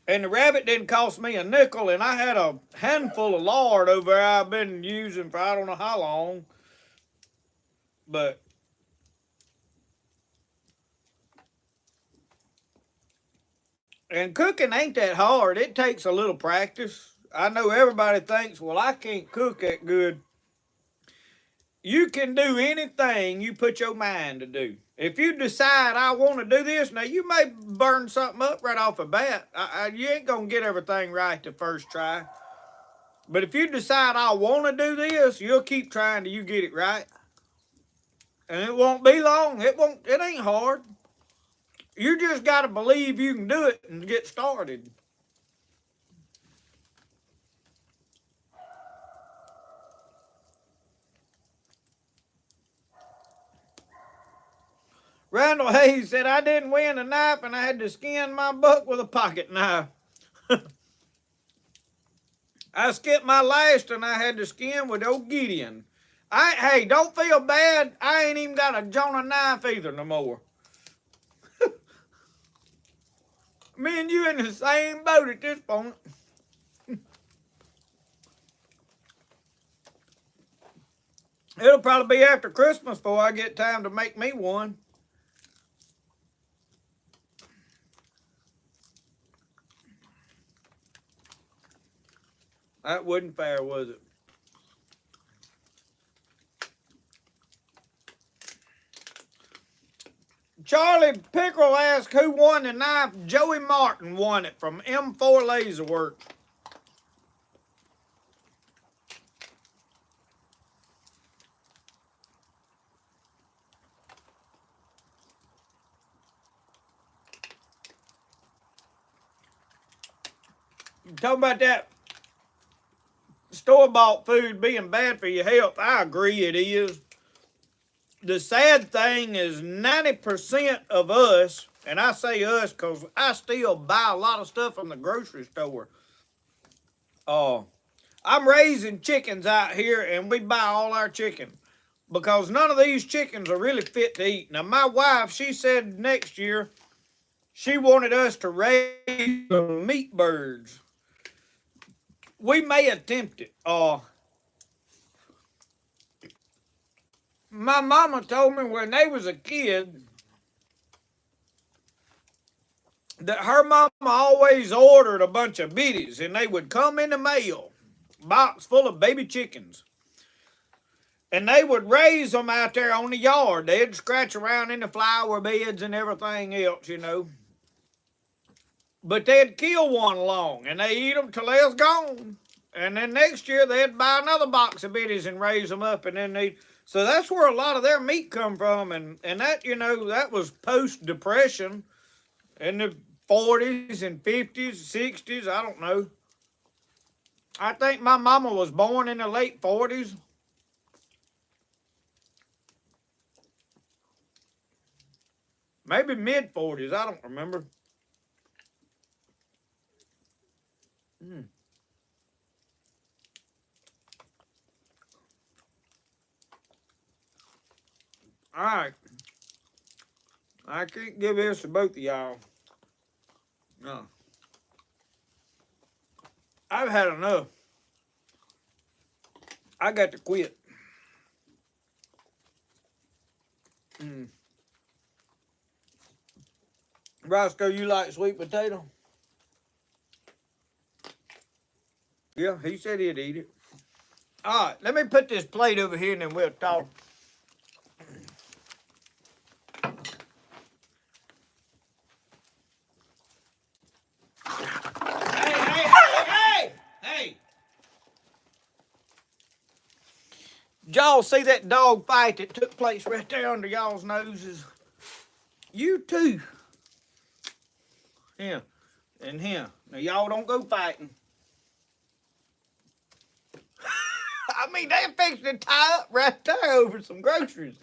And the rabbit didn't cost me a nickel, and I had a handful of lard over there I've been using for I don't know how long. But and cooking ain't that hard. It takes a little practice. I know everybody thinks, well, I can't cook that good. You can do anything you put your mind to do. If you decide I want to do this, now you may burn something up right off the bat. You ain't going to get everything right the first try. But if you decide I want to do this, you'll keep trying till you get it right. And it won't be long. It ain't hard. You just got to believe you can do it and get started. Randall Hayes said, I didn't win a knife and I had to skin my buck with a pocket knife. I skipped my last and I had to skin with old Gideon. Hey, don't feel bad. I ain't even got a Jonah knife either no more. Me and you in the same boat at this point. It'll probably be after Christmas before I get time to make me one. That wasn't fair, was it? Charlie Pickerel asked who won the knife. Joey Martin won it from M4 Laser Works. Talking about that store-bought food being bad for your health, I agree it is. The sad thing is 90% of us, and I say us because I still buy a lot of stuff from the grocery store. I'm raising chickens out here, and we buy all our chicken because none of these chickens are really fit to eat. Now, my wife, she said next year she wanted us to raise some meat birds. We may attempt it. My mama told me when they was a kid that her mama always ordered a bunch of biddies and they would come in the mail, box full of baby chickens. And they would raise them out there on the yard. They'd scratch around in the flower beds and everything else, you know. But they'd kill one along and they eat them till they was gone. And then next year they'd buy another box of biddies and raise them up and then they. So that's where a lot of their meat come from. And that, you know, that was post-depression in the 40s and 50s, 60s, I don't know. I think my mama was born in the late 40s. Maybe mid 40s, I don't remember. All right. I can't give this to both of y'all. No. I've had enough. I got to quit. Roscoe, you like sweet potato? Yeah, he said he'd eat it. All right, let me put this plate over here and then we'll talk. Hey! Did y'all see that dog fight that took place right there under y'all's noses? You too. Here. And here. Now y'all don't go fighting. I mean, they're fixing to tie up right there over some groceries.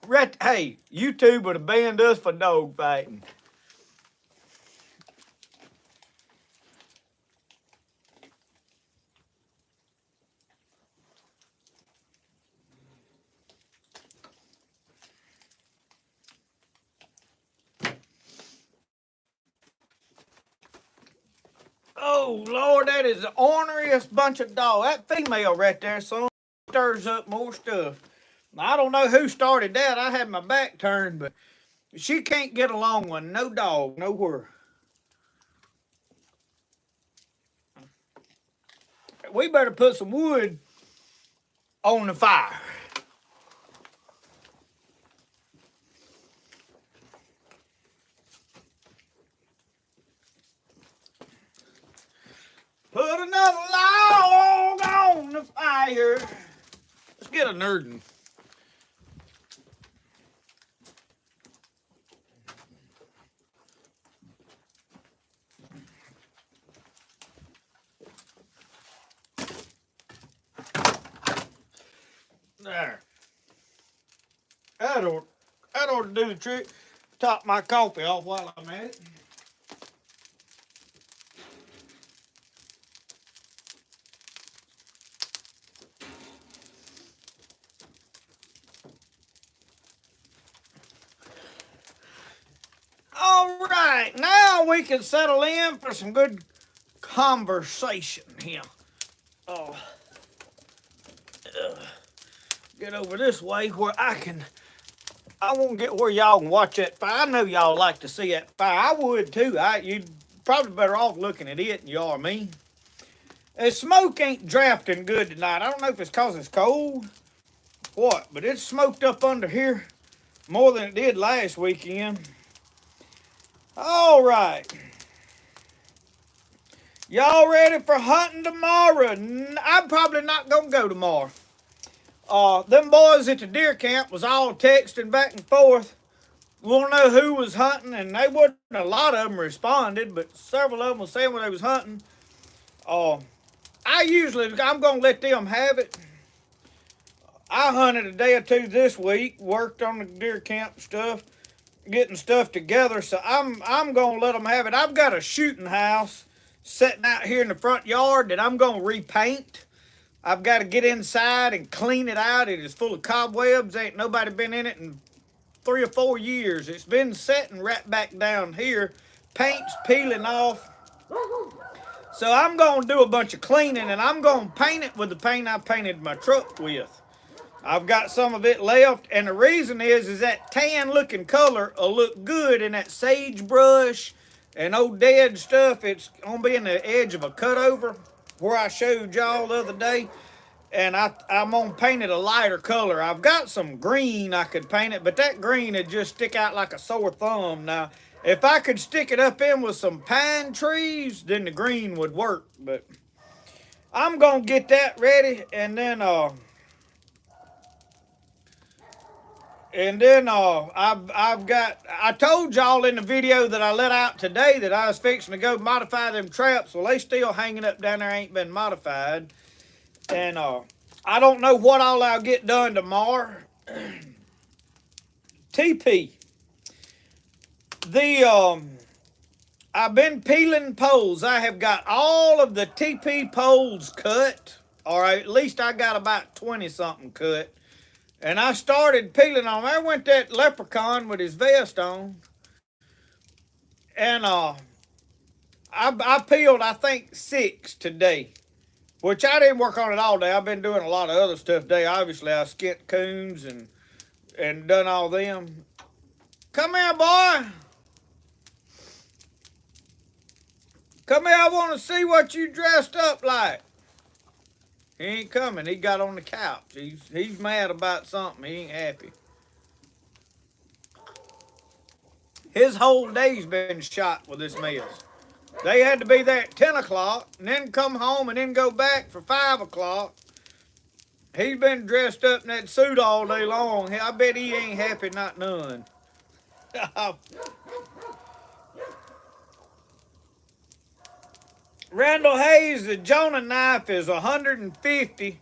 Right, hey, you two would have banned us for dog fighting. Oh, Lord, that is the orneriest bunch of dogs. That female right there, son, stirs up more stuff. I don't know who started that. I had my back turned, but she can't get along with no dog nowhere. We better put some wood on the fire. Put another log on the fire. Let's get a nerdin'. There. That ought to do the trick. Top my coffee off while I'm at it. All right, now we can settle in for some good conversation here. Oh, get over this way where I won't get where y'all can watch that fire. I know y'all like to see that fire. I would too. You'd probably better off looking at it than you are me. The smoke ain't drafting good tonight. I don't know if it's cause it's cold, what, but it's smoked up under here more than it did last weekend. All right. Y'all ready for hunting tomorrow? I'm probably not going to go tomorrow. Them boys at the deer camp was all texting back and forth. Want to know who was hunting, and they wasn't a lot of them responded, but several of them was saying what they was hunting. I'm going to let them have it. I hunted a day or two this week, worked on the deer camp stuff, getting stuff together, so I'm going to let them have it. I've got a shooting house sitting out here in the front yard that I'm going to repaint. I've got to get inside and clean it out. It is full of cobwebs. Ain't nobody been in it in 3 or 4 years. It's been setting right back down here. Paint's peeling off. So I'm going to do a bunch of cleaning, and I'm going to paint it with the paint I painted my truck with. I've got some of it left, and the reason is that tan looking color will look good in that sagebrush and old dead stuff. It's gonna be in the edge of a cutover where I showed y'all the other day, and I'm gonna paint it a lighter color. I've got some green I could paint it, but that green would just stick out like a sore thumb. Now, if I could stick it up in with some pine trees, then the green would work, but I'm gonna get that ready, and then I told y'all in the video that I let out today that I was fixing to go modify them traps. Well, they still hanging up down there, ain't been modified. And I don't know what all I'll get done tomorrow. TP. I've been peeling poles. I have got all of the TP poles cut. Or at least I got about 20 something cut. And I started peeling them. There went that leprechaun with his vest on. And I peeled, I think, 6 today. Which I didn't work on it all day. I've been doing a lot of other stuff today. Obviously, I skinned coons and done all them. Come here, boy. Come here, I want to see what you dressed up like. He ain't coming. He got on the couch. He's mad about something. He ain't happy. His whole day's been shot with this mess. They had to be there at 10 o'clock and then come home and then go back for 5 o'clock. He's been dressed up in that suit all day long. I bet he ain't happy, not none. Randall Hayes, the Jonah knife is 150.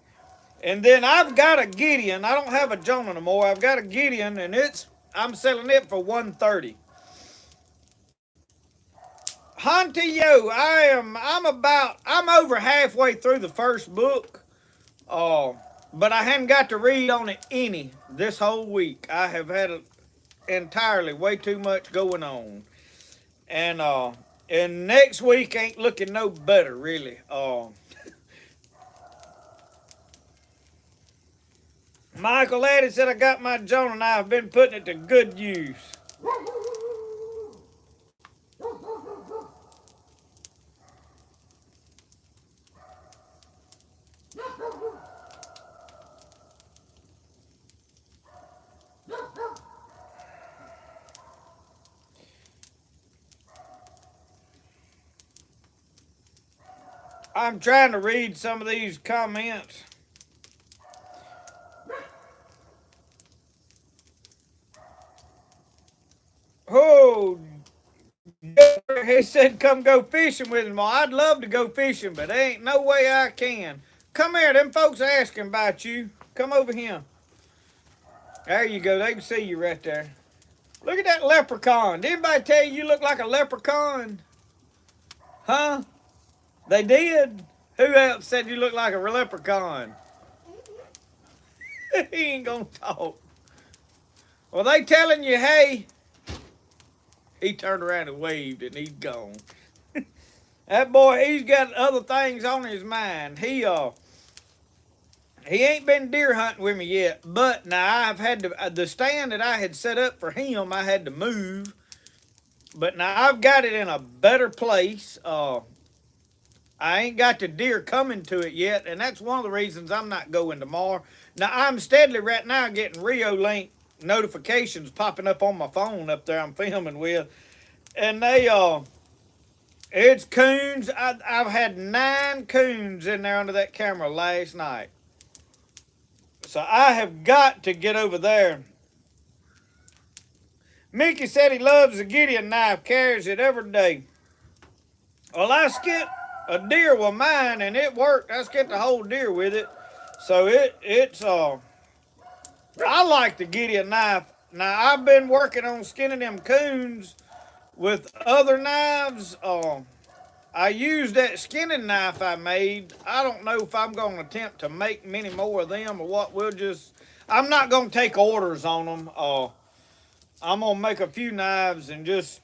And then I've got a Gideon. I don't have a Jonah no more. I've got a Gideon, and I'm selling it for 130. Hunty-yo, I'm over halfway through the first book. But I hadn't got to read on it any this whole week. I have had entirely way too much going on. And next week ain't looking no better, really. Michael Addy said I got my Jonah knife. I've been putting it to good use. I'm trying to read some of these comments. Oh, he said come go fishing with him. Well, I'd love to go fishing, but there ain't no way I can. Come here, them folks are asking about you. Come over here. There you go, they can see you right there. Look at that leprechaun. Did anybody tell you look like a leprechaun? Huh? They did? Who else said you look like a leprechaun? He ain't gonna talk. Well, they telling you, hey. He turned around and waved and he's gone. That boy, he's got other things on his mind. He ain't been deer hunting with me yet, but now I've had to, the stand that I had set up for him, I had to move. But now I've got it in a better place. I ain't got the deer coming to it yet, and that's one of the reasons I'm not going tomorrow. Now I'm steadily right now getting Rio Link notifications popping up on my phone up there I'm filming with, and it's coons. I've had 9 coons in there under that camera last night, so I have got to get over there. Mickey said he loves the Gideon knife, carries it every day. Well, I skipped a deer with mine, and it worked. I skipped a whole deer with it, so it's I like the Gideon knife. Now I've been working on skinning them coons with other knives. I used that skinning knife I made. I don't know if I'm going to attempt to make many more of them or what. I'm not going to take orders on them. I'm going to make a few knives and just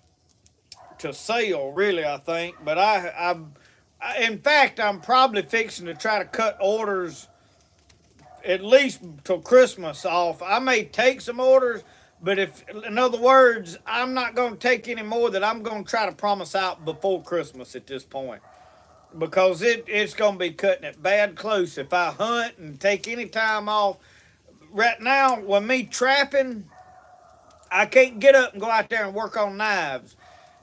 to sell, really, I think. But in fact, I'm probably fixing to try to cut orders at least till Christmas off. I may take some orders, but in other words, I'm not going to take any more that I'm going to try to promise out before Christmas at this point. Because it's going to be cutting it bad close if I hunt and take any time off. Right now, when me trapping, I can't get up and go out there and work on knives.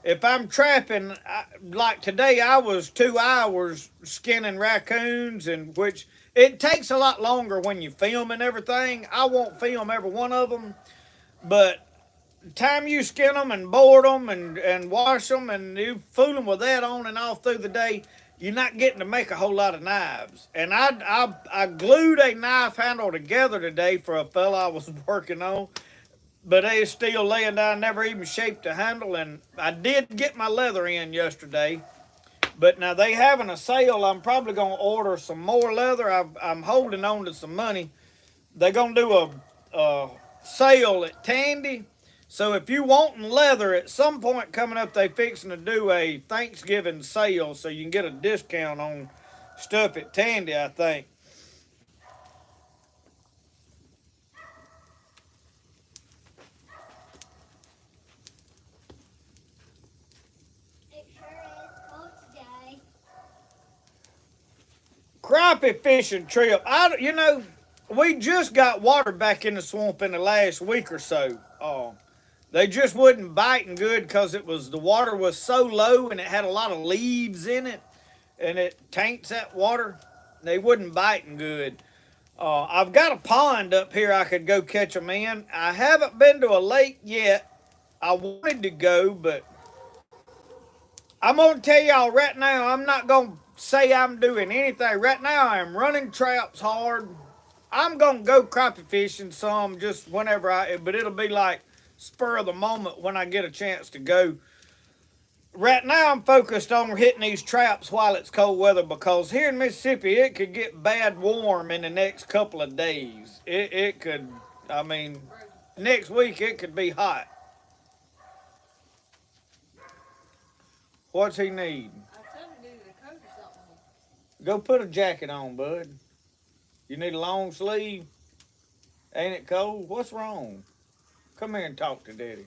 If I'm trapping, like today, I was 2 hours skinning raccoons, and which it takes a lot longer when you film and everything. I won't film every one of them, but the time you skin them and board them and wash them and you fooling with that on and off through the day, you're not getting to make a whole lot of knives. And I glued a knife handle together today for a fella I was working on, but they still laying down, never even shaped the handle. And I did get my leather in yesterday, but now they having a sale. I'm probably gonna order some more leather. I'm holding on to some money. They're gonna do a sale at Tandy. So if you wanting leather, at some point coming up, they fixing to do a Thanksgiving sale, so you can get a discount on stuff at Tandy, I think. It sure is cold today. Crappie fishing trip. We just got water back in the swamp in the last week or so. They just wasn't biting good because the water was so low and it had a lot of leaves in it, and it taints that water. They wasn't biting good. I've got a pond up here I could go catch them in. I haven't been to a lake yet. I wanted to go, but I'm gonna tell y'all right now, I'm not gonna say I'm doing anything. Right now, I am running traps hard. I'm gonna go crappie fishing some just whenever but it'll be like spur of the moment when I get a chance to go. Right now, I'm focused on hitting these traps while it's cold weather, because here in Mississippi, it could get bad warm in the next couple of days. It could, I mean, next week it could be hot. What's he need? I told him to do the coat or something. Go put a jacket on, bud. You need a long sleeve? Ain't it cold? What's wrong? Come here and talk to Daddy.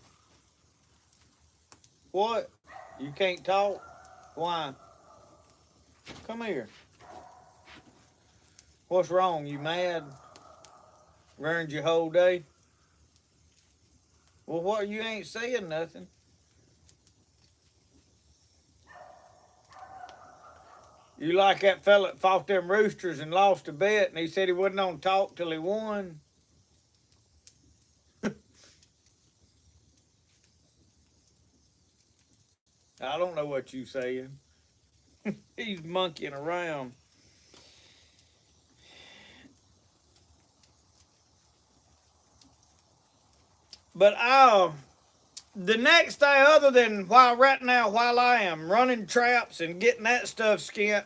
What? You can't talk? Why? Come here. What's wrong? You mad? Ruined your whole day? Well, what? You ain't saying nothing. You like that fella that fought them roosters and lost a bet, and he said he wasn't gonna talk till he won? I don't know what you saying. He's monkeying around. But the next day, other than right now, while I am running traps and getting that stuff skinned,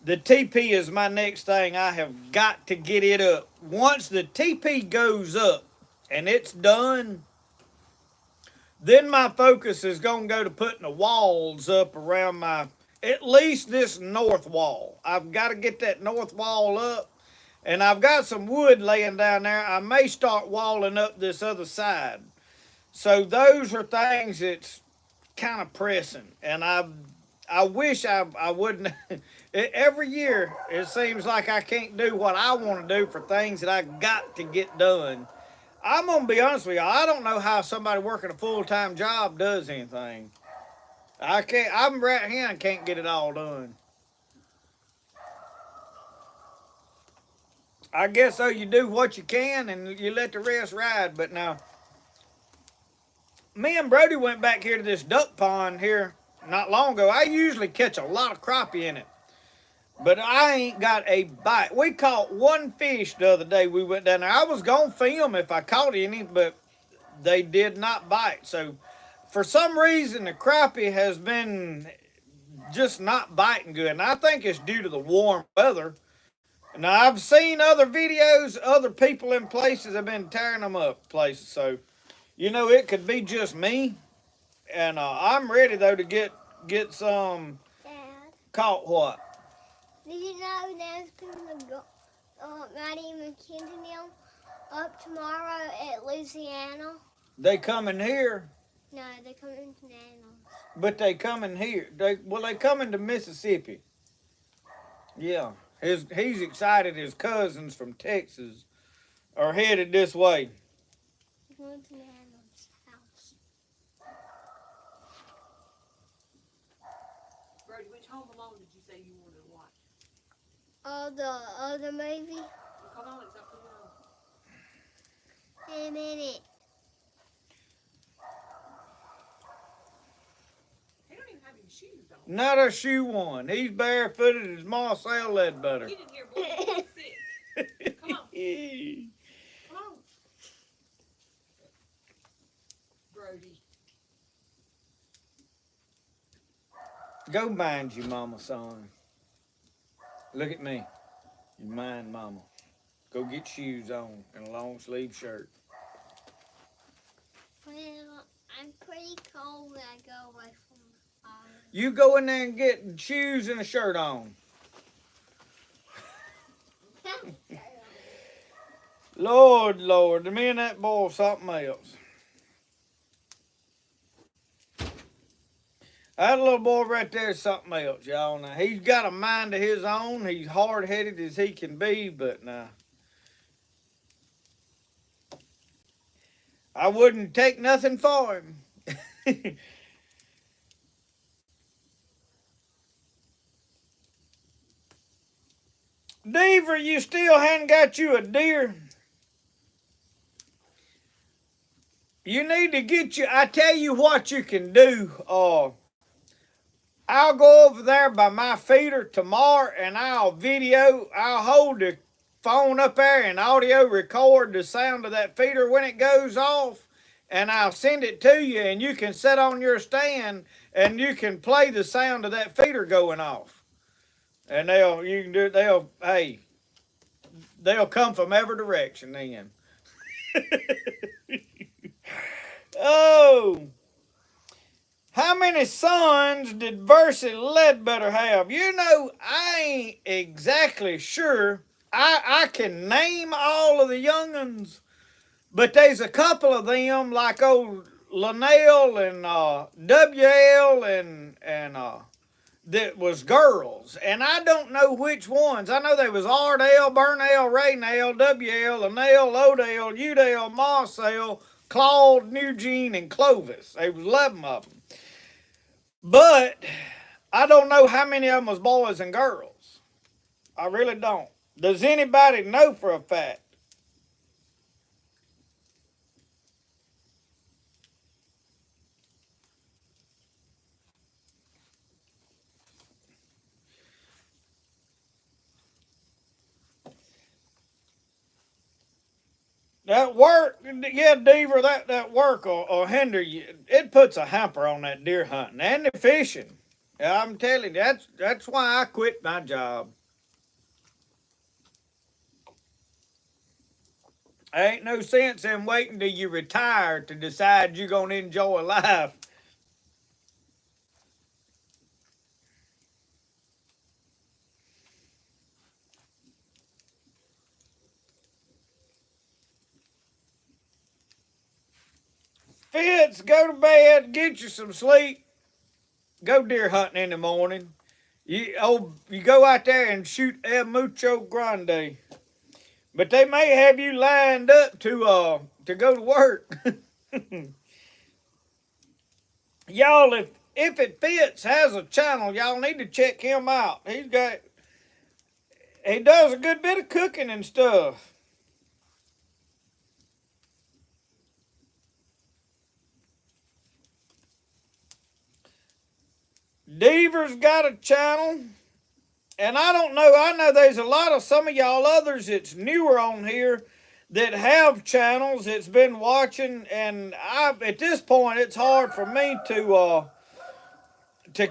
the TP is my next thing. I have got to get it up. Once the TP goes up and it's done, then my focus is going to go to putting the walls up around at least this north wall. I've got to get that north wall up, and I've got some wood laying down there. I may start walling up this other side. So those are things that's kind of pressing, and I wish I wouldn't. Every year, it seems like I can't do what I want to do for things that I got to get done. I'm gonna be honest with you. I don't know how somebody working a full time job does anything. I can't. I'm right hand can't get it all done. I guess so. You do what you can and you let the rest ride. But now, me and Brody went back here to this duck pond here not long ago. I usually catch a lot of crappie in it, but I ain't got a bite. We caught one fish the other day. We went down there. I was gonna film if I caught any, but they did not bite. So for some reason, the crappie has been just not biting good, and I think it's due to the warm weather. Now I've seen other videos, other people in places have been tearing them up places. So it could be just me, and I'm ready though to get some Dad, caught. What? did you know there's going to go, Maddie McKenzie up tomorrow at Louisiana? They coming here, No, they're coming to Nana's. but they coming here. They coming to Mississippi. Yeah, he's excited. His cousins from Texas are headed this way. They're going to Nana's house. Brody, which Home Alone did you say you wanted to watch? The other movie? Well, come on, it's up to you. In a minute. He don't even have any shoes on. Not a shoe one. He's barefooted as Marcel Ledbetter. Get in here, boy. You're sick. Come on. Come on. Brody. Go mind you, mama, son. Look at me. You mind, mama. Go get shoes on and a long sleeve shirt. Well, I'm pretty cold when I go away from the fire. You go in there and get shoes and a shirt on. Lord, me and that boy something else. That little boy right there is something else, y'all. Now, he's got a mind of his own. He's hard-headed as he can be, but now, I wouldn't take nothing for him. Deaver, you still hadn't got you a deer. You need to get you. I tell you what you can do. I'll go over there by my feeder tomorrow and I'll hold the phone up there and audio record the sound of that feeder when it goes off, and I'll send it to you, and you can sit on your stand and you can play the sound of that feeder going off. And they'll come from every direction then. Oh. How many sons did Versi Ledbetter have? I ain't exactly sure. I can name all of the young'uns, but there's a couple of them like old Linnell and WL and that was girls, and I don't know which ones. I know they was Ardell, Burnell, Raynell, WL, Linnell, Odell, Udell, Marcel, Claude, Eugene, and Clovis. There was 11 of them. But I don't know how many of them was boys and girls. I really don't. Does anybody know for a fact? That work, yeah, Deaver, that work will hinder you. It puts a hamper on that deer hunting and the fishing. Yeah, I'm telling you, that's why I quit my job. Ain't no sense in waiting till you retire to decide you're gonna enjoy life. Fitz, go to bed, get you some sleep, go deer hunting in the morning. You go out there and shoot El Mucho Grande. But they may have you lined up to go to work. Y'all, if it fits has a channel, y'all need to check him out. He does a good bit of cooking and stuff. Deaver's got a channel. And I don't know, I know there's a lot of some of y'all others that's newer on here that have channels that's been watching, and at this point it's hard for me to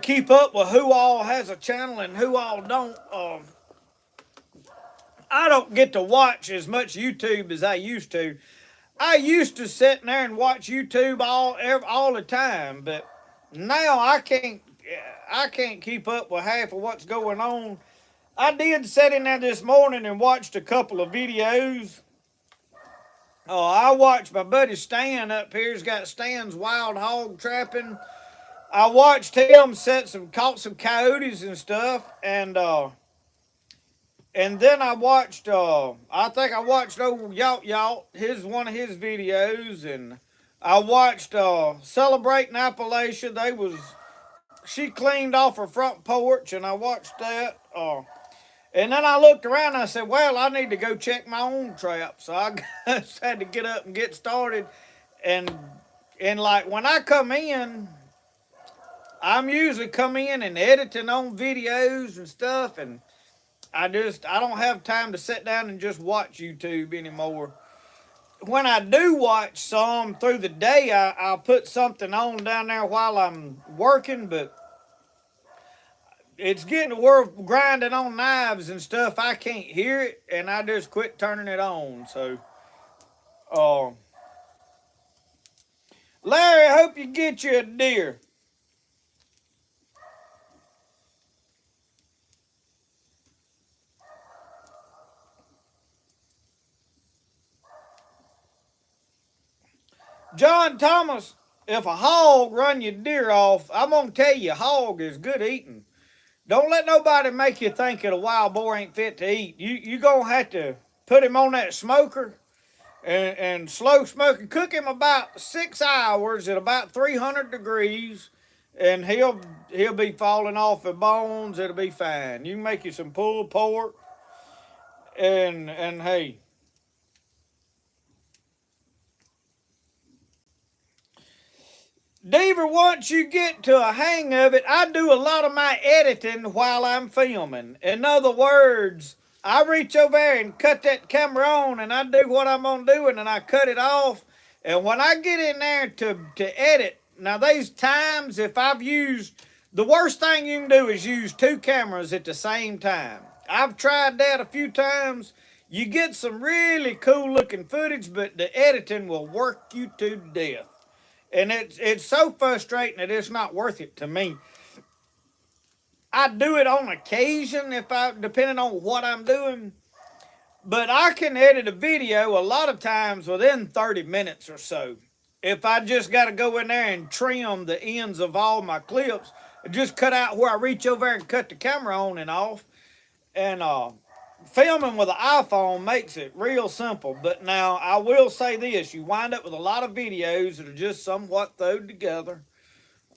keep up with who all has a channel and who all don't. I don't get to watch as much YouTube as I used to. I used to sit there and watch YouTube all the time, but now I can't keep up with half of what's going on. I did sit in there this morning and watched a couple of videos. Oh, I watched my buddy Stan up here. He's got Stan's Wild Hog Trapping. I watched him caught some coyotes and stuff, and then I watched I think I watched old Yacht one of his videos, and I watched Celebrating Appalachia. She cleaned off her front porch, and I watched that. And then I looked around and I said, well, I need to go check my own trap. So I just had to get up and get started. And like when I come in, I'm usually come in and editing on videos and stuff. And I don't have time to sit down and just watch YouTube anymore. When I do watch some through the day, I'll put something on down there while I'm working, but it's getting to where grinding on knives and stuff, I can't hear it, and I just quit turning it on. So, Larry, I hope you get you a deer. John Thomas, if a hog run your deer off, I'm gonna tell you, hog is good eating. Don't let nobody make you think that a wild boar ain't fit to eat. You gonna have to put him on that smoker and slow smoke and cook him about 6 hours at about 300 degrees, and he'll be falling off the bones. It'll be fine. You can make you some pulled pork, and hey. Deaver, once you get to a hang of it, I do a lot of my editing while I'm filming. In other words, I reach over there and cut that camera on, and I do what I'm gonna do, and then I cut it off. And when I get in there to edit, now there's times if I've used, the worst thing you can do is use two cameras at the same time. I've tried that a few times. You get some really cool looking footage, but the editing will work you to death. And it's so frustrating that it's not worth it to me. I do it on occasion depending on what I'm doing. But I can edit a video a lot of times within 30 minutes or so. If I just got to go in there and trim the ends of all my clips, just cut out where I reach over there and cut the camera on and off. And filming with an iPhone makes it real simple. But now I will say this, you wind up with a lot of videos that are just somewhat thrown together.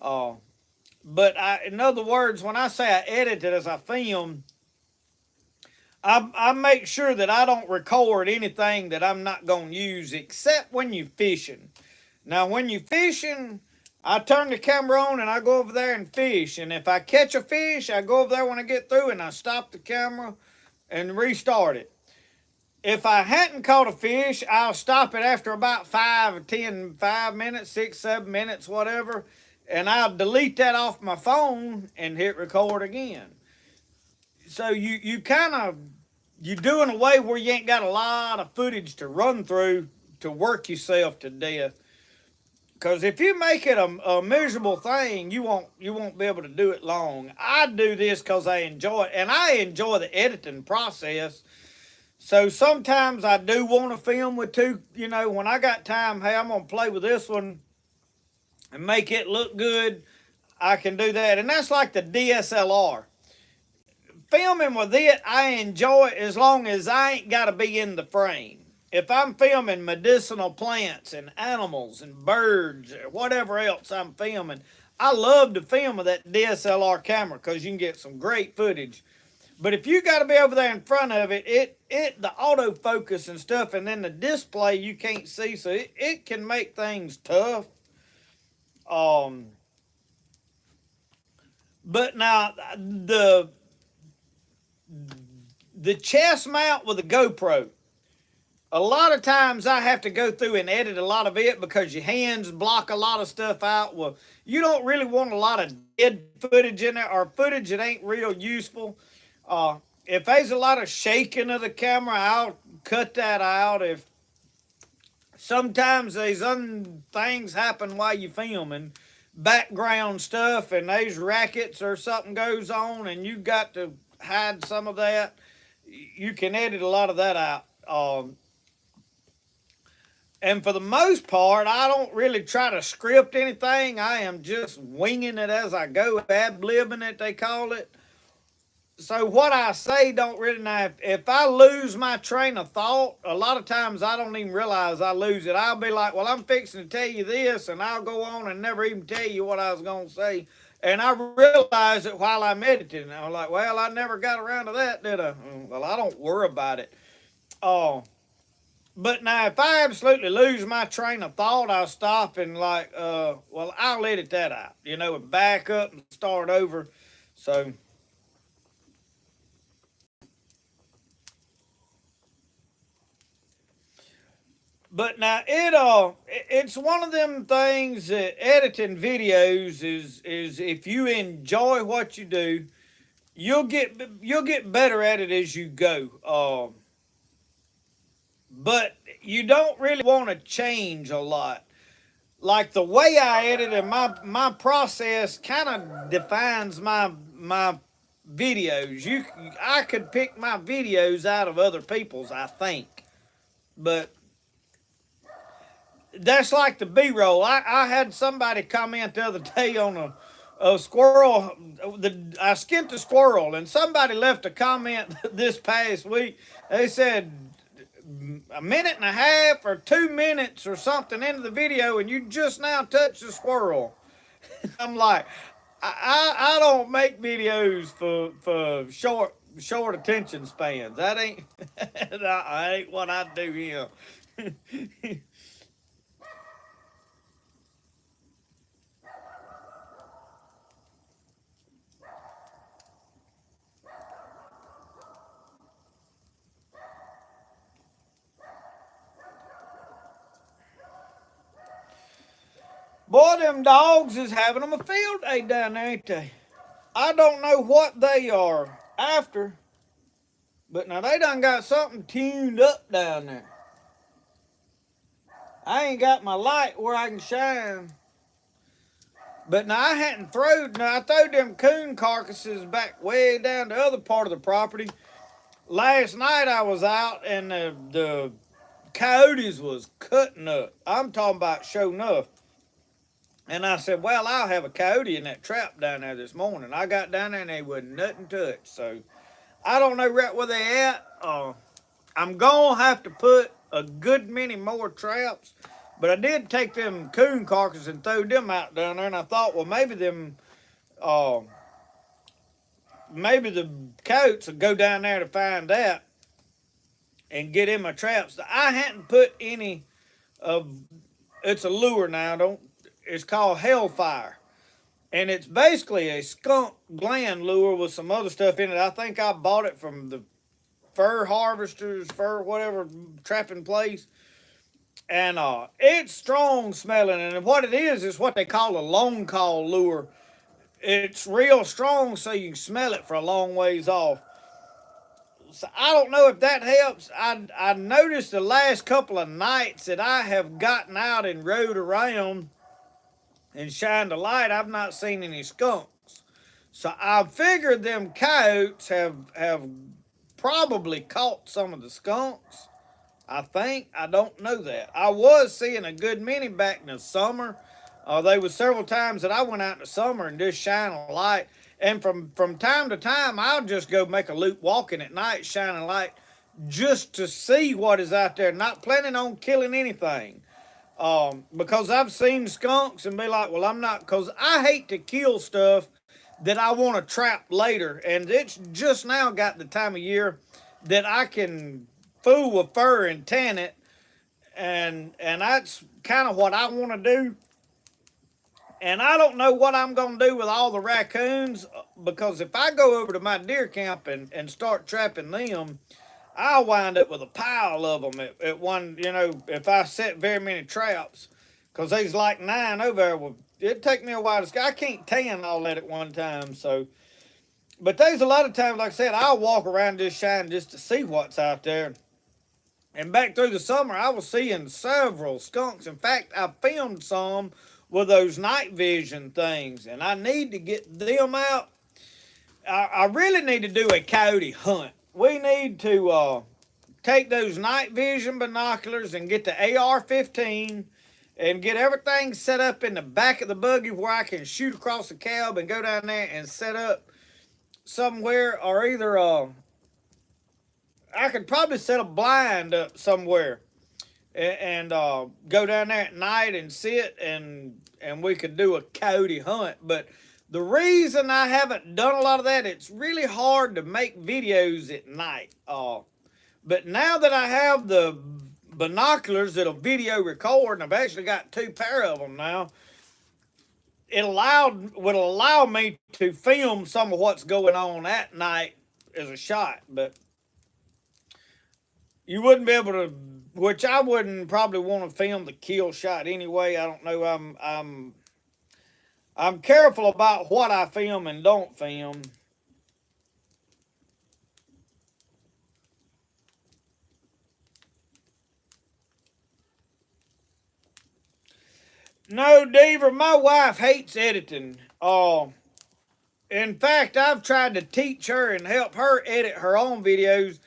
But in other words, when I say I edit it as I film, I make sure that I don't record anything that I'm not going to use except when you're fishing. Now, when you're fishing, I turn the camera on and I go over there and fish. And if I catch a fish, I go over there when I get through and I stop the camera and restart it. If I hadn't caught a fish, I'll stop it after about 5 minutes, 6, 7 minutes, whatever, and I'll delete that off my phone and hit record again. So you do in a way where you ain't got a lot of footage to run through to work yourself to death. Because if you make it a miserable thing, you won't be able to do it long. I do this because I enjoy it, and I enjoy the editing process. So sometimes I do want to film with two, when I got time, hey, I'm going to play with this one and make it look good. I can do that. And that's like the DSLR. filming with it, I enjoy it as long as I ain't got to be in the frame. If I'm filming medicinal plants and animals and birds or whatever else I'm filming, I love to film with that DSLR camera because you can get some great footage. But if you got to be over there in front of it, the autofocus and stuff, and then the display you can't see, so it can make things tough. But now the chest mount with the GoPro, a lot of times I have to go through and edit a lot of it because your hands block a lot of stuff out. Well, you don't really want a lot of dead footage in there or footage that ain't real useful. If there's a lot of shaking of the camera, I'll cut that out. If sometimes these things happen while you're filming, background stuff, and there's rackets or something goes on, and you got to hide some of that, you can edit a lot of that out. And for the most part, I don't really try to script anything. I am just winging it as I go, ad-libbing it, they call it. So what I say don't really matter. If I lose my train of thought, a lot of times I don't even realize I lose it. I'll be like, well, I'm fixing to tell you this, and I'll go on and never even tell you what I was going to say. And I realize it while I'm editing. I'm like, well, I never got around to that, did I? Well, I don't worry about it. But now, if I absolutely lose my train of thought, I'll stop and like, well, I'll edit that out, and back up and start over. So, but now it's one of them things that editing videos is if you enjoy what you do, you'll get better at it as you go. But you don't really want to change a lot. Like the way I edit and my process kind of defines my videos. I could pick my videos out of other people's, I think. But that's like the B-roll. I had somebody comment the other day on a squirrel. I skinned a squirrel, and somebody left a comment this past week. They said, a minute and a half or 2 minutes or something into the video, and you just now touched the squirrel. I'm like, I don't make videos for short attention spans. That ain't that ain't what I do here. Boy, them dogs is having them a field day down there, ain't they? I don't know what they are after, but now they done got something tuned up down there. I ain't got my light where I can shine. But now I throwed them coon carcasses back way down the other part of the property. Last night I was out and the coyotes was cutting up. I'm talking about sure enough. And I said, well, I'll have a coyote in that trap down there this morning. I got down there and they wasn't nothing touched. So I don't know right where they at. I'm going to have to put a good many more traps. But I did take them coon carcasses and throw them out down there. And I thought, well, maybe the coyotes will go down there to find that and get in my traps. I hadn't put any of, it's a lure now, it's called Hellfire. And it's basically a skunk gland lure with some other stuff in it. I think I bought it from the fur harvesters, whatever trapping place. And it's strong smelling. And what it is what they call a long call lure. It's real strong so you can smell it for a long ways off. So I don't know if that helps. I noticed the last couple of nights that I have gotten out and rode around and shined a light, I've not seen any skunks. So I figured them coyotes have probably caught some of the skunks. I think. I don't know that. I was seeing a good many back in the summer. There was several times that I went out in the summer and just shined a light. And from time to time, I'll just go make a loop walking at night, shining light, just to see what is out there. Not planning on killing anything. Because I've seen skunks and be like, well, I'm not, because I hate to kill stuff that I want to trap later. And it's just now got the time of year that I can fool with fur and tan it. And that's kind of what I want to do. And I don't know what I'm going to do with all the raccoons because if I go over to my deer camp and start trapping them, I'll wind up with a pile of them at one, if I set very many traps. Because there's like 9 over there. Well, it'd take me a while to, I can't tan all that at one time. So, but there's a lot of times, like I said, I'll walk around this shine just to see what's out there. And back through the summer, I was seeing several skunks. In fact, I filmed some with those night vision things, and I need to get them out. I really need to do a coyote hunt. We need to take those night vision binoculars and get the AR-15 and get everything set up in the back of the buggy where I can shoot across the cab and go down there and set up somewhere, or either I could probably set a blind up somewhere and go down there at night and sit and we could do a coyote hunt. But the reason I haven't done a lot of that, it's really hard to make videos at night. But now that I have the binoculars that'll video record, and I've actually got 2 pair of them now, would allow me to film some of what's going on at night as a shot. But you wouldn't be able to, which I wouldn't probably want to film the kill shot anyway. I don't know. I'm careful about what I film and don't film. No, Deaver, my wife hates editing. In fact, I've tried to teach her and help her edit her own videos.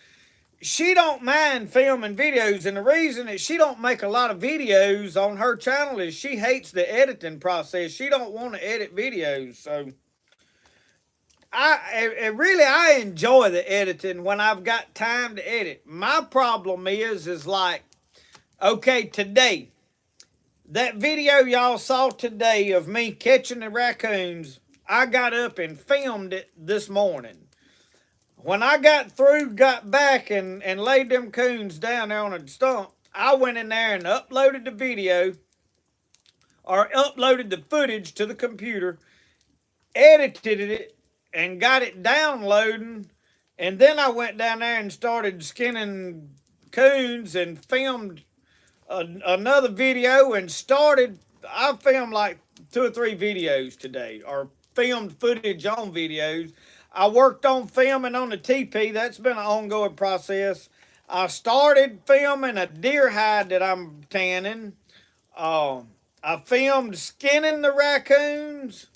She don't mind filming videos, and the reason that she don't make a lot of videos on her channel is she hates the editing process. She don't want to edit videos. So I enjoy the editing when I've got time to edit. My problem is like, okay, today, that video y'all saw today of me catching the raccoons, I got up and filmed it this morning. When I got through, got back and laid them coons down there on a stump, I went in there and uploaded the video or uploaded the footage to the computer, edited it, and got it downloading. And then I went down there and started skinning coons and filmed another video and I filmed like 2 or 3 videos today, or filmed footage on videos. I worked on filming on the TP. That's been an ongoing process. I started filming a deer hide that I'm tanning. I filmed skinning the raccoons.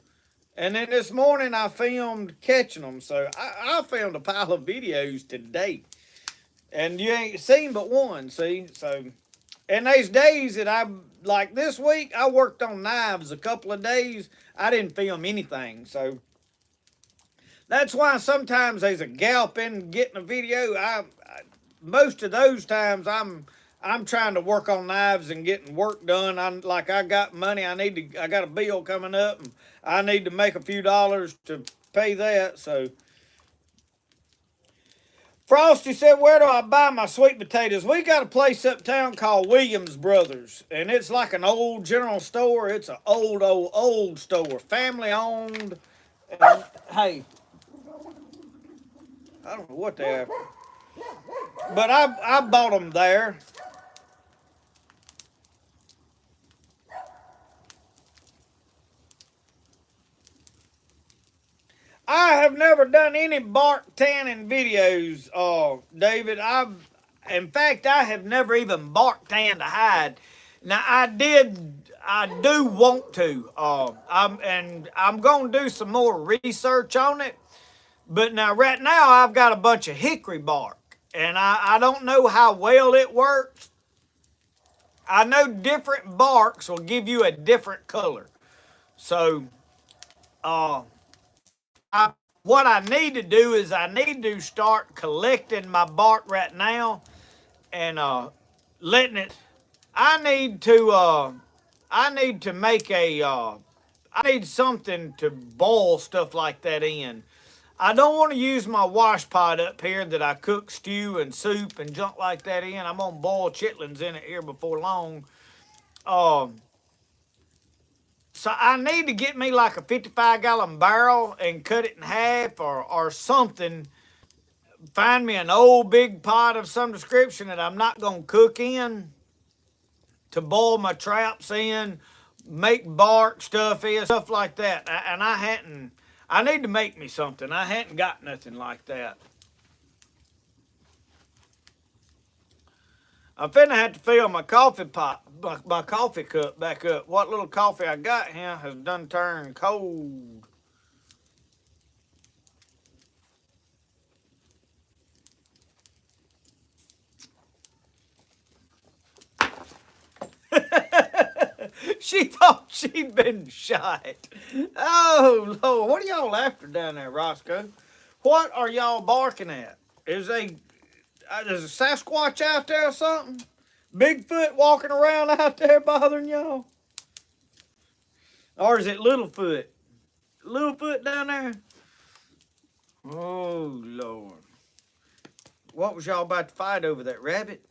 And then this morning I filmed catching them. So I filmed a pile of videos today. And you ain't seen but one, see? So, and there's days that like this week, I worked on knives a couple of days. I didn't film anything. So, that's why sometimes there's a gap in getting a video. Most of those times I'm trying to work on knives and getting work done. I got money. I got a bill coming up, and I need to make a few dollars to pay that. So Frosty said, "Where do I buy my sweet potatoes?" We got a place uptown called Williams Brothers, and it's like an old general store. It's an old store, family owned. And, hey. I don't know what they are. But I bought them there. I have never done any bark tanning videos, David. In fact, I have never even bark tanned a hide. Now I do want to. I'm going to do some more research on it. But now, right now, I've got a bunch of hickory bark, and I don't know how well it works. I know different barks will give you a different color. So, what I need to do is I need to start collecting my bark right now and letting it. I need to I need to make a I need something to boil stuff like that in. I don't want to use my wash pot up here that I cook stew and soup and junk like that in. I'm gonna boil chitlins in it here before long. Um, so I need to get me like a 55-gallon barrel and cut it in half or something. Find me an old big pot of some description that I'm not gonna cook in to boil my traps in, make bark stuff in, stuff like that. And I hadn't. I need to make me something. I hadn't got nothing like that. I'm finna have to fill my coffee pot, my coffee cup back up. What little coffee I got here has done turned cold. She thought she'd been shot. Oh, Lord. What are y'all after down there, Roscoe? What are y'all barking at? Is there's a Sasquatch out there or something? Bigfoot walking around out there bothering y'all? Or is it Littlefoot? Littlefoot down there? Oh, Lord. What was y'all about to fight over, that rabbit?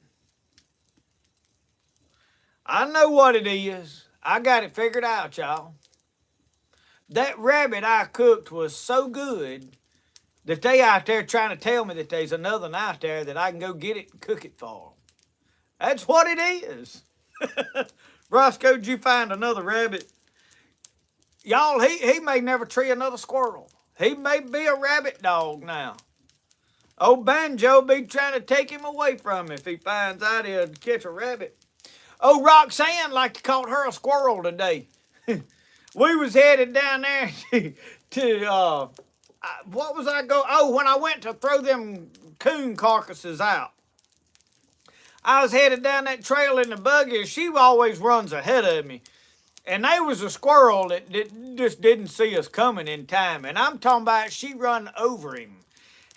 I know what it is. I got it figured out, y'all. That rabbit I cooked was so good that they out there trying to tell me that there's another one out there that I can go get it and cook it for. That's what it is. Roscoe, did you find another rabbit? Y'all, he may never tree another squirrel. He may be a rabbit dog now. Old Banjo be trying to take him away from him if he finds out he'll catch a rabbit. Oh, Roxanne like to caught her a squirrel today. We was headed down there to what was I go? Oh, when I went to throw them coon carcasses out. I was headed down that trail in the buggy. She always runs ahead of me. And there was a squirrel that just didn't see us coming in time. And I'm talking about she run over him.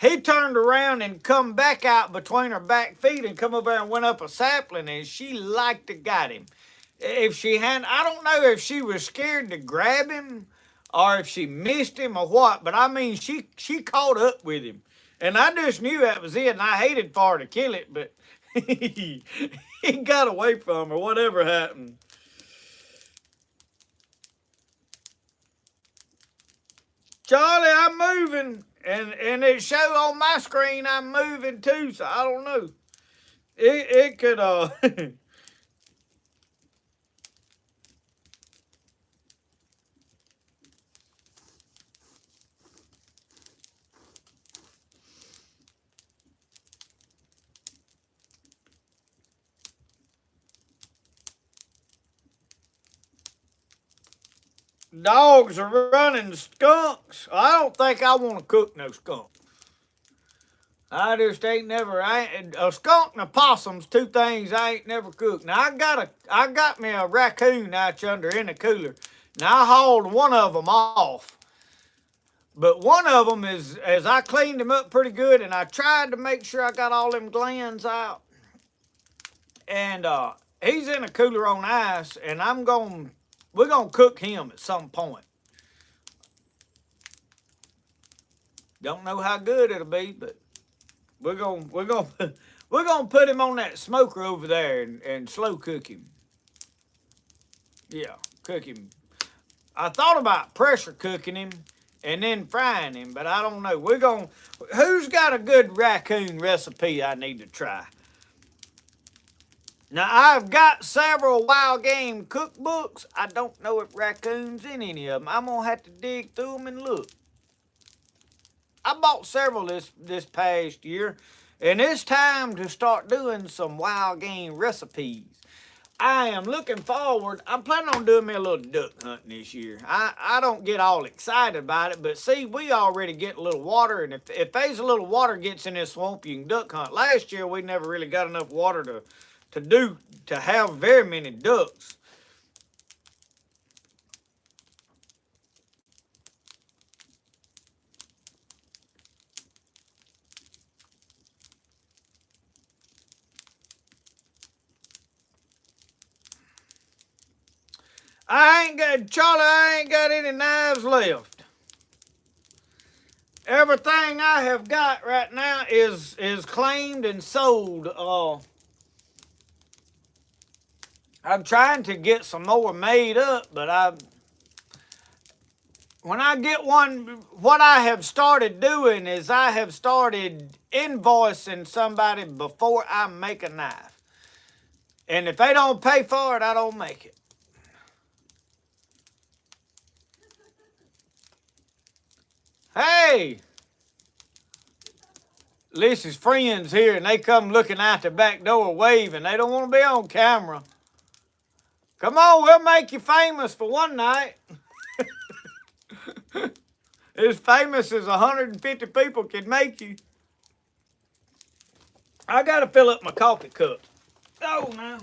He turned around and come back out between her back feet and come over and went up a sapling, and she liked to got him. If she hadn't, I don't know if she was scared to grab him or if she missed him or what, but I mean, she caught up with him. And I just knew that was it, and I hated for her to kill it, but he got away from her, whatever happened. Charlie, I'm moving, and it show on my screen I'm moving too, so I don't know. It could dogs are running skunks. I don't think I want to cook no skunk. I just ain't never. A skunk and a possum's two things I ain't never cooked. Now I got me a raccoon out yonder in the cooler. Now I hauled one of them off, but one of them is as I cleaned him up pretty good, and I tried to make sure I got all them glands out. And he's in a cooler on ice, and we're gonna cook him at some point. Don't know how good it'll be, but we're gonna we're gonna put him on that smoker over there and slow cook him. Yeah, cook him. I thought about pressure cooking him and then frying him, but I don't know. Who's got a good raccoon recipe I need to try? Now I've got several wild game cookbooks. I don't know if raccoons in any of them. I'm gonna have to dig through them and look. I bought several this past year, and it's time to start doing some wild game recipes. I am looking forward. I'm planning on doing me a little duck hunting this year. I don't get all excited about it, but see, we already get a little water, and if there's a little water gets in this swamp, you can duck hunt. Last year, we never really got enough water to have very many ducks. Charlie, I ain't got any knives left. Everything I have got right now is claimed and sold. I'm trying to get some more made up, but when I get one, what I have started doing is I have started invoicing somebody before I make a knife. And if they don't pay for it, I don't make it. Hey, Lisa's friends here, and they come looking out the back door waving. They don't want to be on camera. Come on, we'll make you famous for one night. As famous as 150 people can make you. I got to fill up my coffee cup. Oh, no.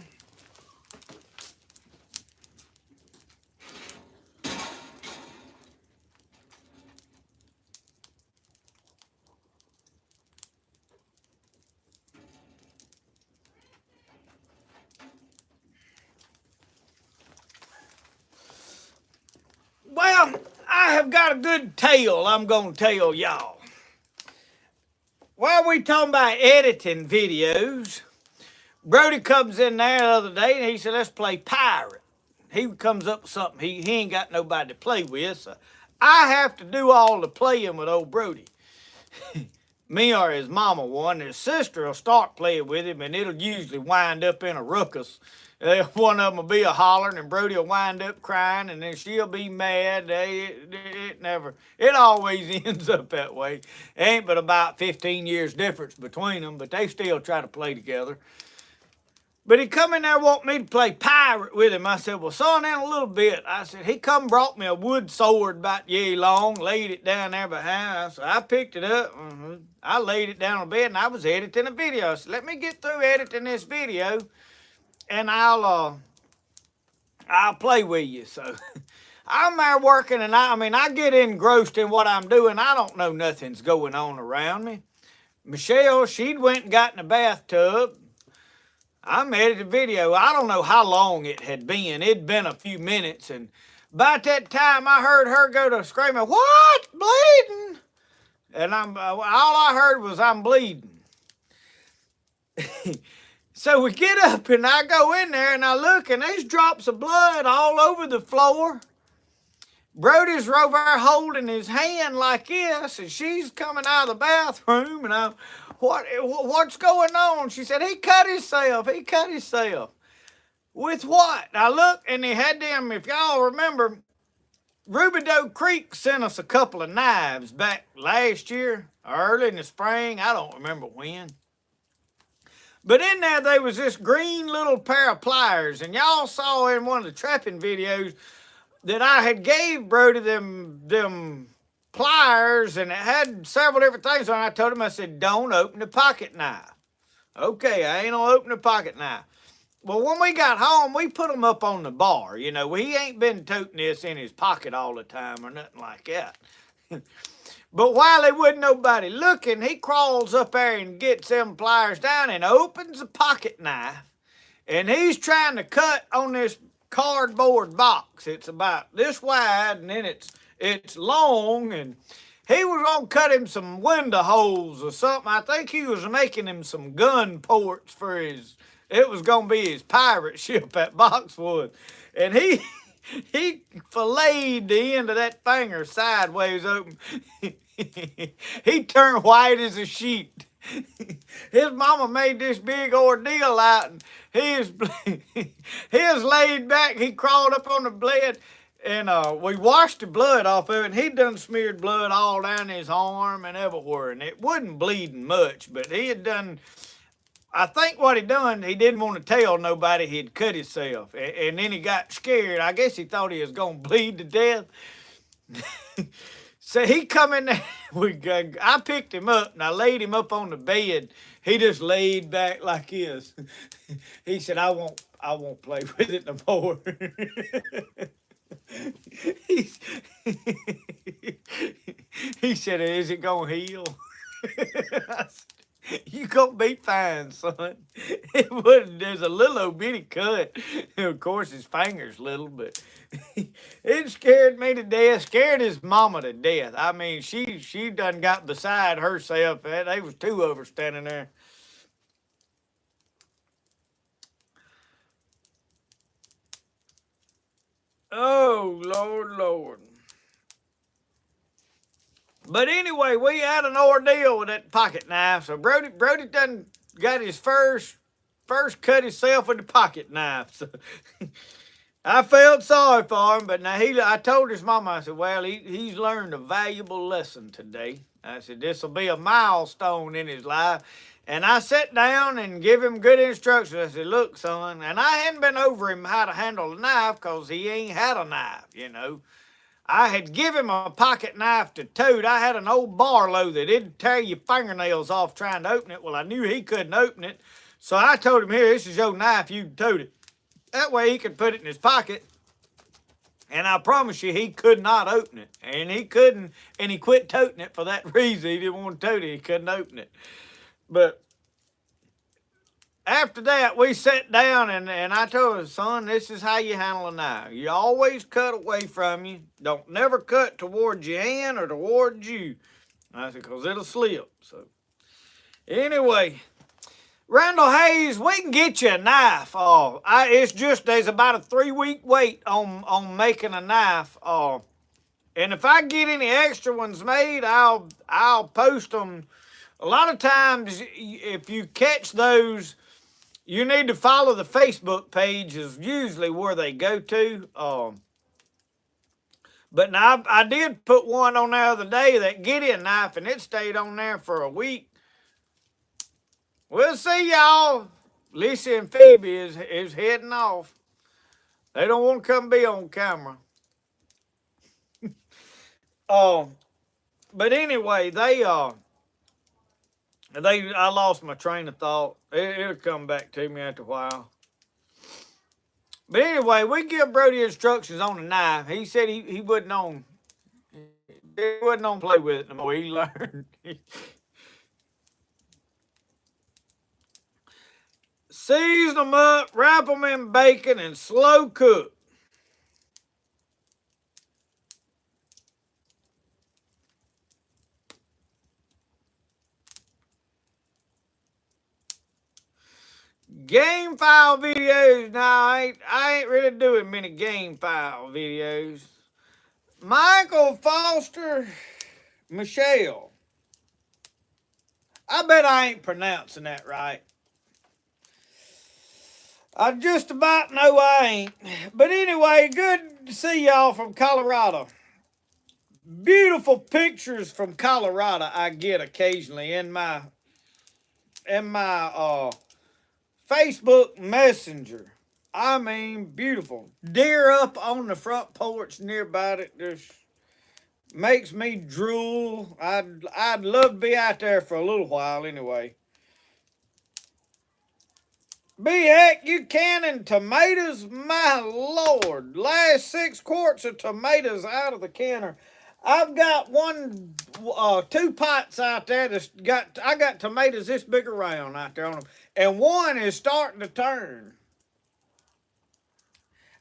Well, I have got a good tale I'm going to tell y'all. While we talking about editing videos, Brody comes in there the other day and he said, let's play pirate. He comes up with something. He ain't got nobody to play with, so I have to do all the playing with old Brody. Me or his mama one. His sister will start playing with him, and it'll usually wind up in a ruckus. One of them will be a hollering, and Brody will wind up crying, and then she'll be mad. It always ends up that way. Ain't but about 15 years difference between them, but they still try to play together. But he come in there want me to play pirate with him. I said, well, son, in a little bit. I said, he come brought me a wood sword about yay long, laid it down there behind. So I picked it up. I laid it down on the bed, and I was editing a video. I said, let me get through editing this video, and I'll play with you. So I'm there working, and I get engrossed in what I'm doing. I don't know nothing's going on around me. Michelle, she'd went and got in the bathtub. I'm editing video. I don't know how long it had been. It'd been a few minutes, and by that time I heard her go to screaming, "What? Bleeding?" And all I heard was, "I'm bleeding." So we get up, and I go in there, and I look, and there's drops of blood all over the floor. Brody's over there holding his hand like this, and she's coming out of the bathroom, and what's going on? She said, he cut himself. He cut himself. With what? I look, and he had them, if y'all remember, Rubidoux Creek sent us a couple of knives back last year, early in the spring. I don't remember when. But in there was this green little pair of pliers, and y'all saw in one of the trapping videos that I had gave Brody them pliers, and it had several different things on it. I told him, I said, don't open the pocket knife. Okay, I ain't gonna open the pocket knife. Well, when we got home, we put them up on the bar. You know, he ain't been toting this in his pocket all the time or nothing like that. But while there wasn't nobody looking, he crawls up there and gets them pliers down and opens a pocket knife. And he's trying to cut on this cardboard box. It's about this wide, and then it's long, and he was gonna cut him some window holes or something. I think he was making him some gun ports for it was gonna be his pirate ship at Boxwood. And he filleted the end of that finger sideways open. He turned white as a sheet. His mama made this big ordeal out, and he was laid back. He crawled up on the bed, and we washed the blood off of it, and he done smeared blood all down his arm and everywhere, and it wasn't bleeding much, but he had done, I think what he done, he didn't want to tell nobody he'd cut himself, and then he got scared. I guess he thought he was going to bleed to death. So he come in there, I picked him up, and I laid him up on the bed. He just laid back like this. He said, I won't play with it no more. He said, is it going to heal? You gonna be fine, son. It wasn't. There's a little old bitty cut. Of course, his finger's little, but it scared me to death. Scared his mama to death. I mean, she done got beside herself. They was two of her standing there. Oh Lord, Lord. But anyway, we had an ordeal with that pocket knife. So Brody done got his first cut himself with the pocket knife. So I felt sorry for him, but now I told his mama, I said, well, he's learned a valuable lesson today. I said, this will be a milestone in his life. And I sat down and give him good instructions. I said, look, son, and I hadn't been over him how to handle a knife because he ain't had a knife. I had given him a pocket knife to tote. I had an old Barlow that it'd tear your fingernails off trying to open it. Well, I knew he couldn't open it. So I told him, here, this is your knife, you tote it. That way he could put it in his pocket. And I promise you, he could not open it. And he couldn't, and he quit toting it for that reason. He didn't want to tote it, he couldn't open it. But after that, we sat down and I told him, son, this is how you handle a knife. You always cut away from you. Don't never cut towards your hand or towards you. I said, because it'll slip. So, anyway, Randall Hayes, we can get you a knife. It's just there's about a 3-week wait on making a knife. And if I get any extra ones made, I'll post them. A lot of times, if you catch those, you need to follow the Facebook page is usually where they go to. But now I did put one on the other day, that Gideon knife, and it stayed on there for a week. We'll see y'all. Lisa and Phoebe is heading off. They don't want to come be on camera. But anyway, I lost my train of thought. It'll come back to me after a while. But anyway, we give Brody instructions on the knife. He said he wouldn't play with it no more. He learned. Season them up, wrap them in bacon, and slow cook. Game file videos. Now, I ain't really doing many game file videos. Michael Foster Michelle. I bet I ain't pronouncing that right. I just about know I ain't. But anyway, good to see y'all from Colorado. Beautiful pictures from Colorado I get occasionally in my Facebook Messenger. I mean, beautiful. Deer up on the front porch nearby it just makes me drool. I'd love to be out there for a little while anyway. Be heck, you canning tomatoes? My Lord. Last 6 quarts of tomatoes out of the canner. I've got 2 pots out there I got tomatoes this big around out there on them. And one is starting to turn.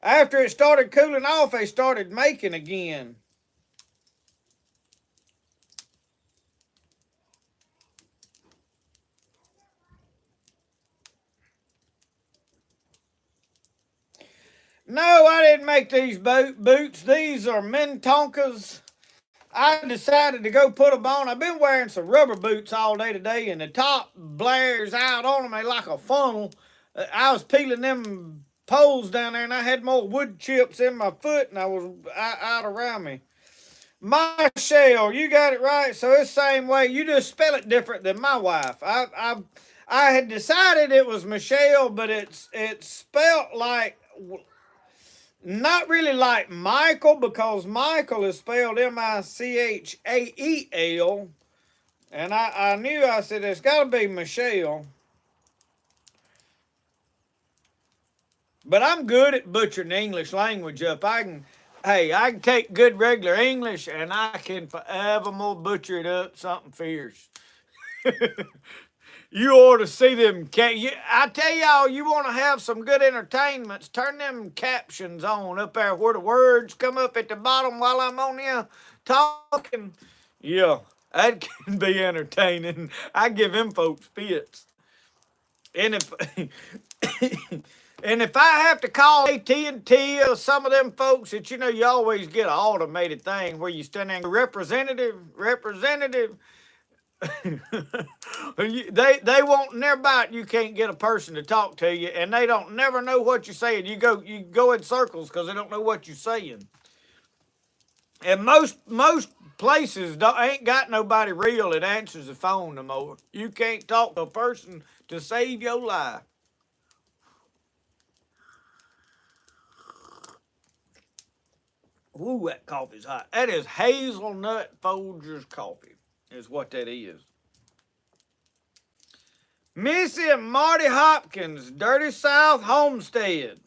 After it started cooling off, they started making again. No, I didn't make these boots. These are Mintonkas. I decided to go put them on. I've been wearing some rubber boots all day today, and the top blares out on them. They like a funnel. I was peeling them poles down there, and I had more wood chips in my foot, and I was out around me. Michelle, you got it right. So it's the same way. You just spell it different than my wife. I had decided it was Michelle, but it's spelled like, not really like Michael, because Michael is spelled Michael. And I knew, I said, it's got to be Michelle. But I'm good at butchering the English language up. I can take good regular English and I can forevermore butcher it up something fierce. You ought to see them. I tell y'all, you want to have some good entertainments, turn them captions on up there where the words come up at the bottom while I'm on here talking. Yeah, that can be entertaining. I give them folks fits. And if and if I have to call AT&T or some of them folks that you always get an automated thing where you stand there and go, representative. They won't never bite. You can't get a person to talk to you, and they don't never know what you're saying. You go in circles because they don't know what you're saying. And most places ain't got nobody real that answers the phone no more. You can't talk to a person to save your life. Ooh, that coffee's hot. That is hazelnut Folgers coffee, is what that is. Missy and Marty Hopkins, Dirty South Homestead.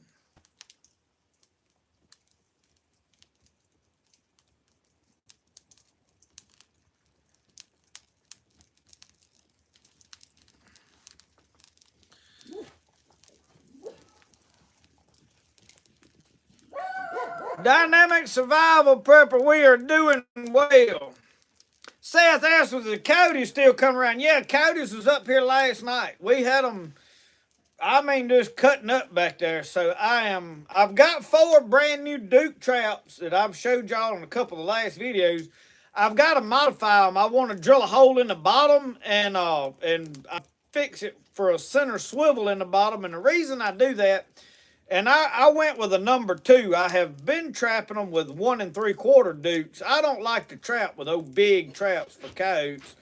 Dynamic Survival Prepper, we are doing well. Seth asked, was the coyotes still coming around? Yeah, coyotes was up here last night. We had them, just cutting up back there. So I've got 4 brand new Duke traps that I've showed y'all in a couple of the last videos. I've got to modify them. I want to drill a hole in the bottom and I fix it for a center swivel in the bottom. And the reason I do that, and I went with a number 2. I have been trapping them with 1 3/4 Dukes. I don't like to trap with those big traps for coyotes.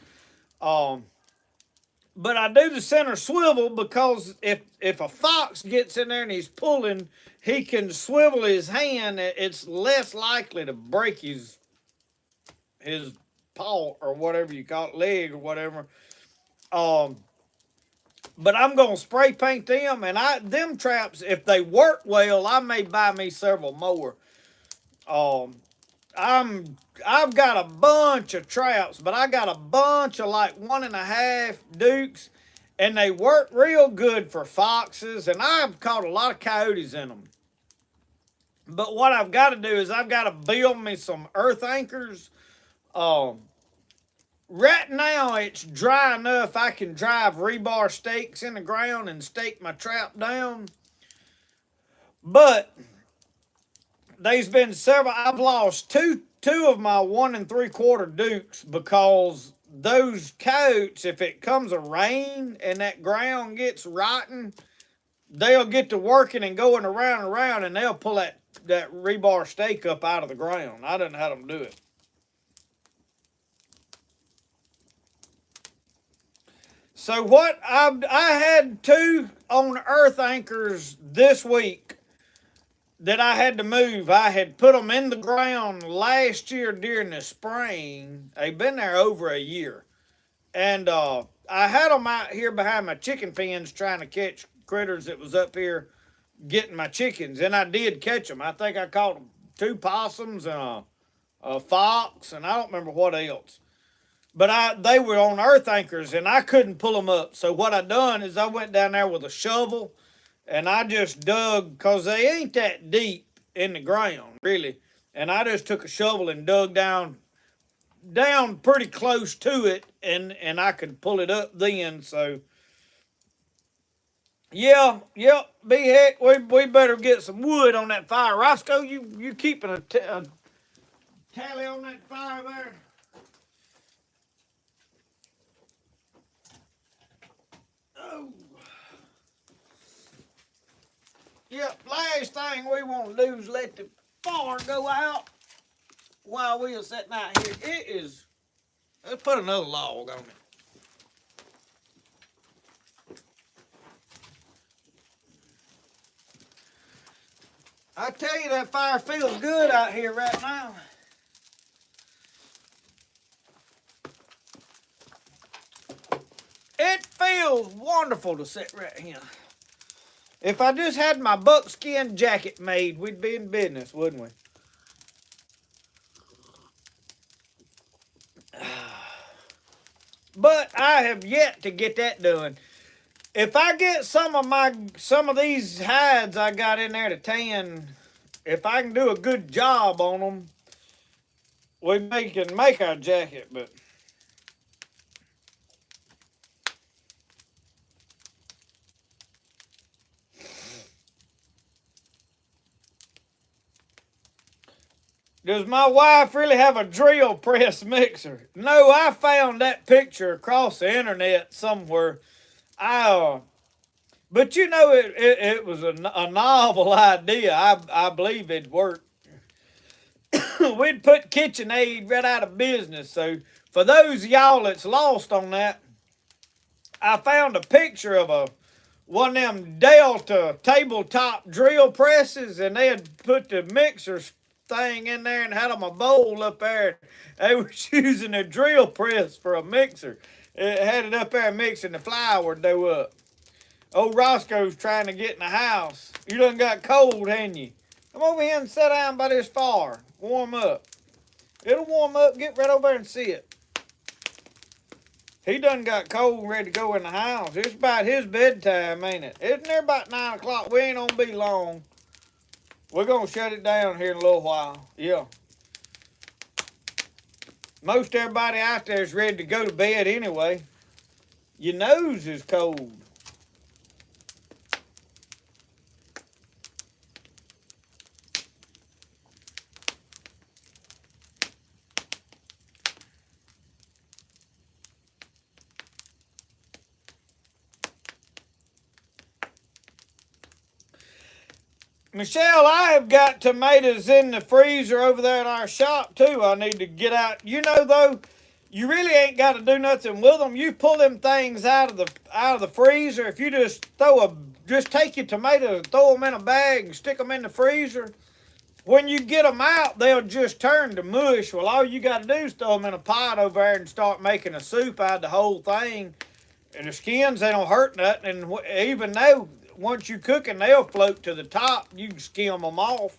But I do the center swivel because if a fox gets in there and he's pulling, he can swivel his hand. It's less likely to break his paw or whatever you call it, leg or whatever. But I'm gonna spray paint them, and them traps, if they work well, I may buy me several more. I've got a bunch of traps, but I got a bunch of like 1.5 Dukes, and they work real good for foxes, and I've caught a lot of coyotes in them. But what I've got to do is I've got to build me some earth anchors. Right now, it's dry enough I can drive rebar stakes in the ground and stake my trap down. But there's been several. I've lost two of my 1 3/4 Dukes because those coyotes, if it comes a rain and that ground gets rotten, they'll get to working and going around and around, and they'll pull that rebar stake up out of the ground. I didn't have them do it. So what I had 2 on earth anchors this week that I had to move. I had put them in the ground last year during the spring. They've been there over a year. And I had them out here behind my chicken pens trying to catch critters that was up here getting my chickens. And I did catch them. I think I caught 2 possums and a fox, and I don't remember what else. But they were on earth anchors, and I couldn't pull them up. So what I done is I went down there with a shovel, and I just dug, because they ain't that deep in the ground, really. And I just took a shovel and dug down pretty close to it, and I could pull it up then. So, yeah, be heck, we better get some wood on that fire. Roscoe, you keeping a tally on that fire there? Oh. Yep, last thing we want to do is let the fire go out while we are sitting out here. Let's put another log on it. I tell you, that fire feels good out here right now. It feels wonderful to sit right here. If I just had my buckskin jacket made, we'd be in business, wouldn't we? But I have yet to get that done. If I get some of these hides I got in there to tan, if I can do a good job on them, can make our jacket. But does my wife really have a drill press mixer? No, I found that picture across the internet somewhere. But you know, it was a novel idea. I believe it'd work. We'd put KitchenAid right out of business. So for those of y'all that's lost on that, I found a picture of one of them Delta tabletop drill presses, and they had put the mixer thing in there and had them a bowl up there. They was using a drill press for a mixer. It had it up there mixing the flour dough up. Old Roscoe's trying to get in the house. You done got cold, hadn't you? Come over here and sit down by this fire. Warm up. It'll warm up. Get right over there and sit. He done got cold and ready to go in the house. It's about his bedtime, ain't it? Isn't there about 9 o'clock? We ain't gonna be long. We're gonna shut it down here in a little while. Yeah. Most everybody out there is ready to go to bed anyway. Your nose is cold. Michelle, I have got tomatoes in the freezer over there at our shop too. I need to get out. You know though, you really ain't got to do nothing with them. You pull them things out of the freezer. If you just take your tomatoes and throw them in a bag and stick them in the freezer. When you get them out, they'll just turn to mush. Well, all you got to do is throw them in a pot over there and start making a soup out of the whole thing. And the skins, they don't hurt nothing. And even though once you cook them, they'll float to the top. You can skim them off.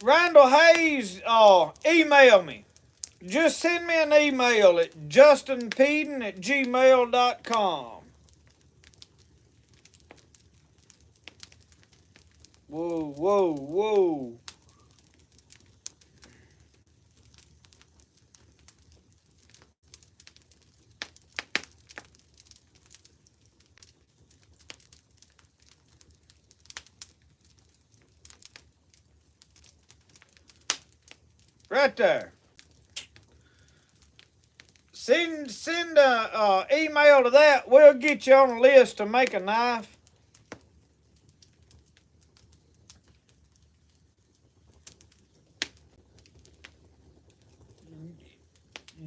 Randall Hayes, email me. Just send me an email at justinpeden@gmail.com. Whoa, whoa, whoa. Right there. Send a email to that. We'll get you on a list to make a knife.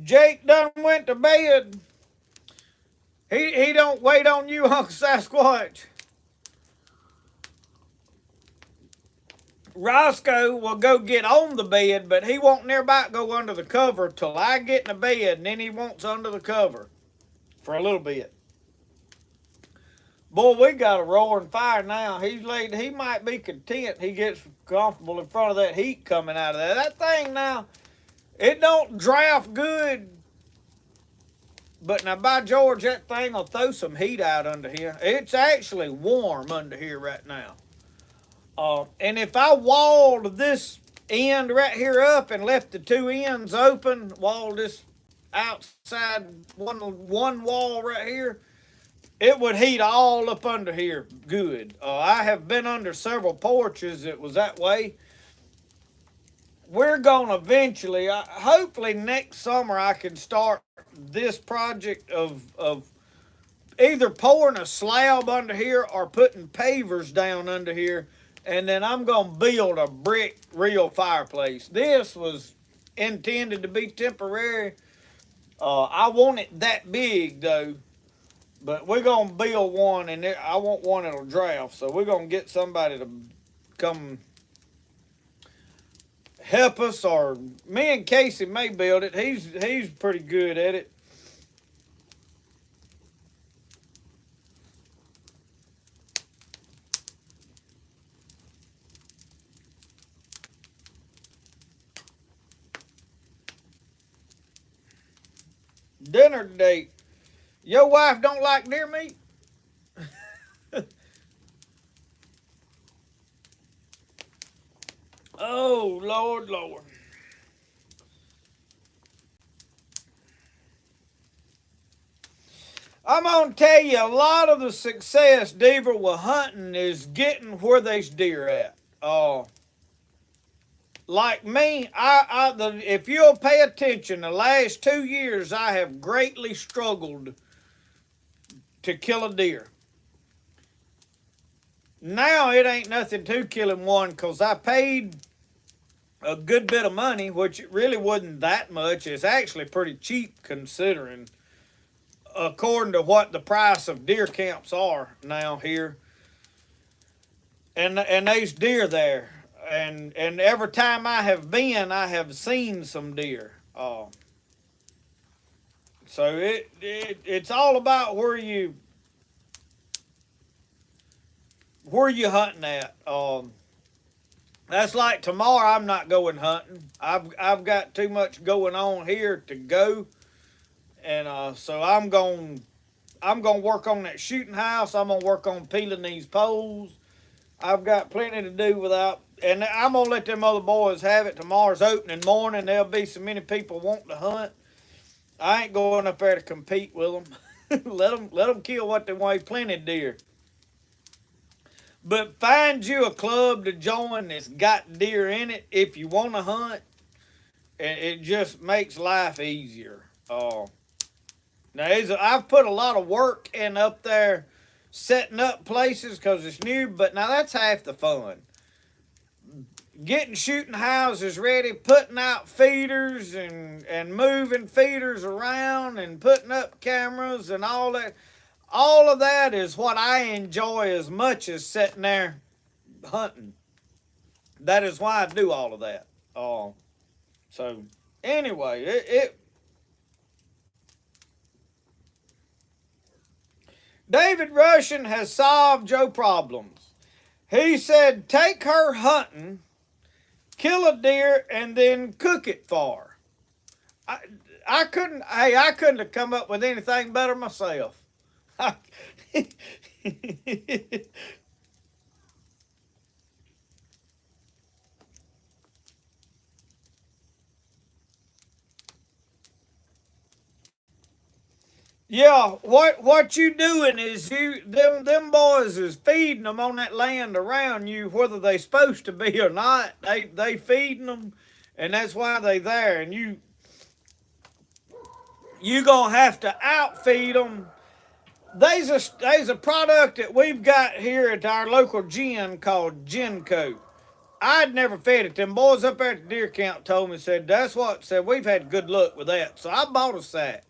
Jake done went to bed. He don't wait on you, Uncle Sasquatch. Roscoe will go get on the bed, but he won't never about go under the cover till I get in the bed, and then he wants under the cover for a little bit. Boy, we got a roaring fire now. He might be content. He gets comfortable in front of that heat coming out of there. That thing now, it don't draft good. But now, by George, that thing will throw some heat out under here. It's actually warm under here right now. And if I walled this end right here up and left the two ends open, walled this outside one wall right here, it would heat all up under here good. I have been under several porches that was that way. We're going to eventually, hopefully next summer, I can start this project of either pouring a slab under here or putting pavers down under here. And then I'm going to build a brick real fireplace. This was intended to be temporary. I want it that big, though. But we're going to build one, and I want one that'll draft. So we're going to get somebody to come help us, or me and Casey may build it. He's pretty good at it. Dinner date. Your wife don't like deer meat? Oh, Lord, Lord. I'm going to tell you, a lot of the success, Deaver, with hunting is getting where there's deer at. Like me, if you'll pay attention, the last 2 years I have greatly struggled to kill a deer. Now it ain't nothing to killing one because I paid a good bit of money, which it really wasn't that much. It's actually pretty cheap considering, according to what the price of deer camps are now here. And there's deer there. And every time I have been, I have seen some deer. So it's all about where you hunting at. That's like tomorrow. I'm not going hunting. I've got too much going on here to go, and so I'm going work on that shooting house. I'm gonna work on peeling these poles. I've got plenty to do without, and I'm gonna let them other boys have it. Tomorrow's opening morning. There'll be so many people wanting to hunt. I ain't going up there to compete with them. let them kill what they want. Plenty of deer. But find you a club to join that's got deer in it if you want to hunt. It just makes life easier. Now, I've put a lot of work in up there setting up places because it's new, but now that's half the fun. Getting shooting houses ready, putting out feeders and moving feeders around and putting up cameras and all that. All of that is what I enjoy as much as sitting there hunting. That is why I do all of that. So anyway, David Russian has solved your problems. He said, take her hunting, kill a deer, and then cook it for her. I couldn't have come up with anything better myself. Yeah, what you doing is them boys is feeding them on that land around you, whether they supposed to be or not. They feeding them, and that's why they there. And you gonna have to outfeed them. There's a product that we've got here at our local gin called Genco. I'd never fed it. Them boys up there at the deer camp told me, said we've had good luck with that. So I bought a sack.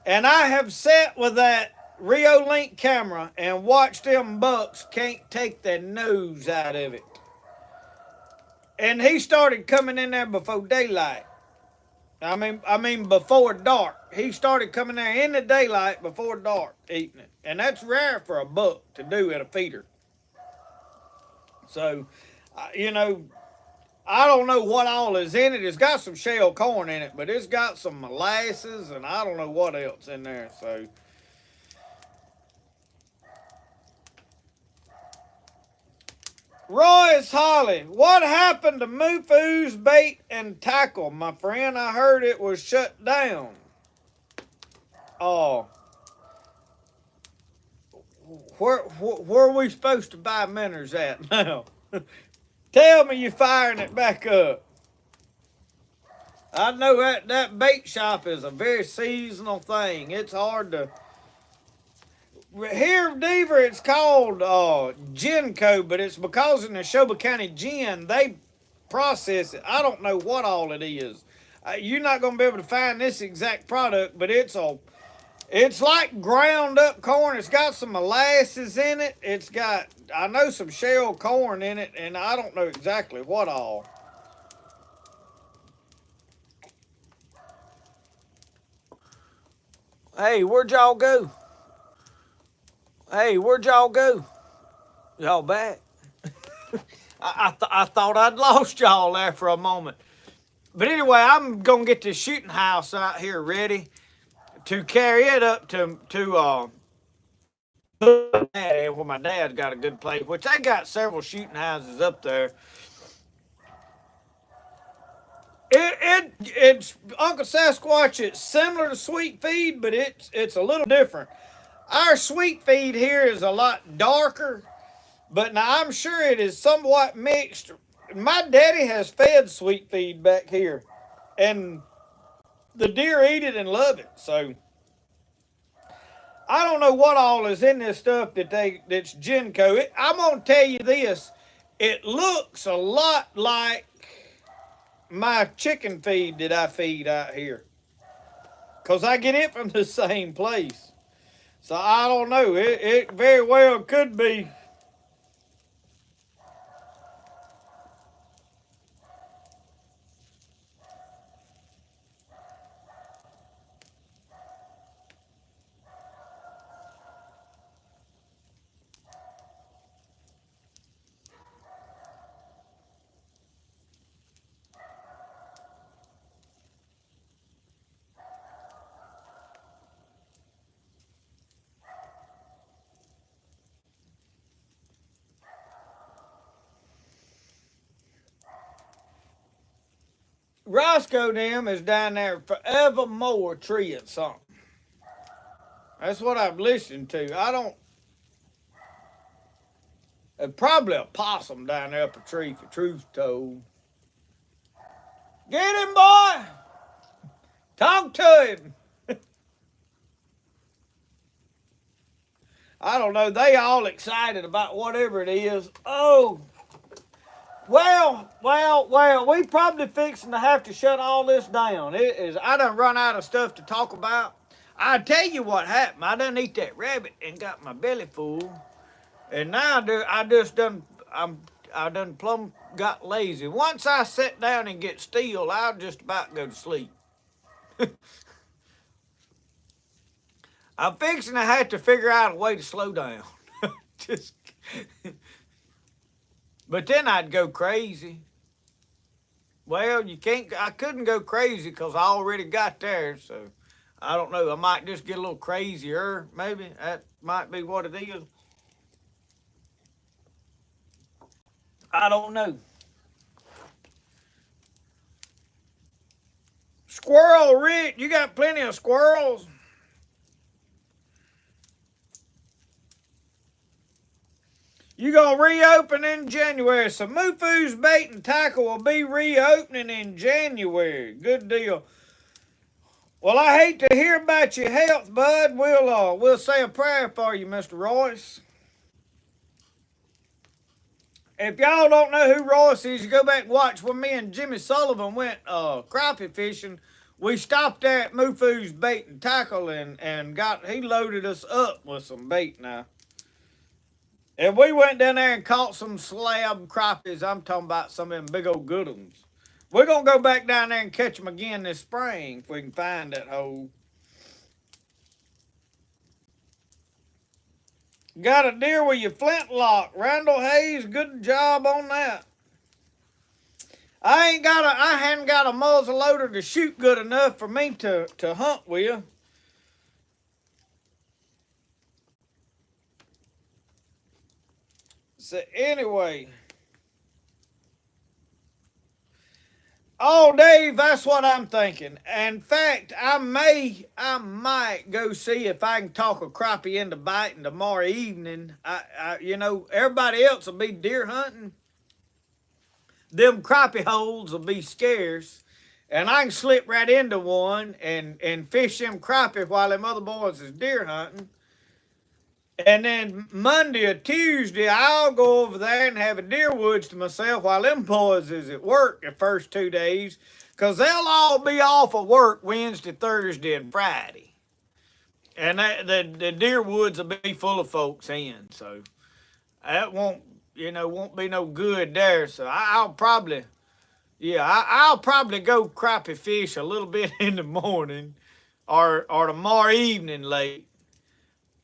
And I have sat with that Rio Link camera and watched them bucks can't take their nose out of it. And he started coming in there before daylight. I mean before dark. He started coming there in the daylight before dark eating it. And that's rare for a buck to do at a feeder. So, I don't know what all is in it. It's got some shell corn in it, but it's got some molasses and I don't know what else in there. So, Royce Holly, what happened to Mufu's bait and tackle, my friend? I heard it was shut down. Where are we supposed to buy minnows at now? Tell me you're firing it back up. I know that bait shop is a very seasonal thing. It's hard to... Here, Deaver, it's called Genco, but it's because in the Neshoba County Gin, they process it. I don't know what all it is. You're not going to be able to find this exact product, but it's like ground up corn. It's got some molasses in it. It's got, I know, some shell corn in it, and I don't know exactly what all. Hey, where'd y'all go? Y'all back? I thought I'd lost y'all there for a moment. But anyway, I'm going to get this shooting house out here ready. to carry it up to where my dad's got a good place, which they got several shooting houses up there. It's Uncle Sasquatch. It's similar to sweet feed, but it's a little different. Our sweet feed here is a lot darker, but now I'm sure it is somewhat mixed. My daddy has fed sweet feed back here, and the deer eat it and love it. So I don't know what all is in this stuff that's Genco. I'm gonna tell you this: it looks a lot like my chicken feed that I feed out here, cause I get it from the same place. So I don't know. It very well could be. Roscoe them is down there forevermore treeing something. That's what I've listened to. I don't. There's probably a possum down there up a tree, for truth told. Get him, boy! Talk to him! I don't know. They all excited about whatever it is. Oh, well. We probably fixing to have to shut all this down. It is. I done run out of stuff to talk about. I tell you what happened. I done eat that rabbit and got my belly full, and now I just done. I done plumb got lazy. Once I sit down and get still, I'll just about go to sleep. I'm fixing to have to figure out a way to slow down. Just, but then I'd go crazy. Well, you can't. I couldn't go crazy because I already got there. So I don't know. I might just get a little crazier. Maybe that might be what it is. I don't know. Squirrel Rick, you got plenty of squirrels. You gonna reopen in January. So Mufu's Bait and Tackle will be reopening in January. Good deal. Well, I hate to hear about your health, bud. We'll say a prayer for you, Mr. Royce. If y'all don't know who Royce is, you go back and watch when me and Jimmy Sullivan went crappie fishing. We stopped there at Mufu's Bait and Tackle and he loaded us up with some bait now. And we went down there and caught some slab crappies. I'm talking about some of them big old good ones. We're going to go back down there and catch them again this spring if we can find that hole. Got a deer with your flintlock. Randall Hayes, good job on that. I hadn't got a muzzle loader to shoot good enough for me to hunt with. So anyway. Oh, Dave, that's what I'm thinking. In fact, I might go see if I can talk a crappie into biting tomorrow evening. Everybody else will be deer hunting. Them crappie holes will be scarce. And I can slip right into one and fish them crappie while them other boys is deer hunting. And then Monday or Tuesday, I'll go over there and have a deer woods to myself while them boys is at work the first 2 days. Because they'll all be off of work Wednesday, Thursday, and Friday. And the deer woods will be full of folks in. So that won't be no good there. So I'll probably go crappie fish a little bit in the morning or tomorrow evening late.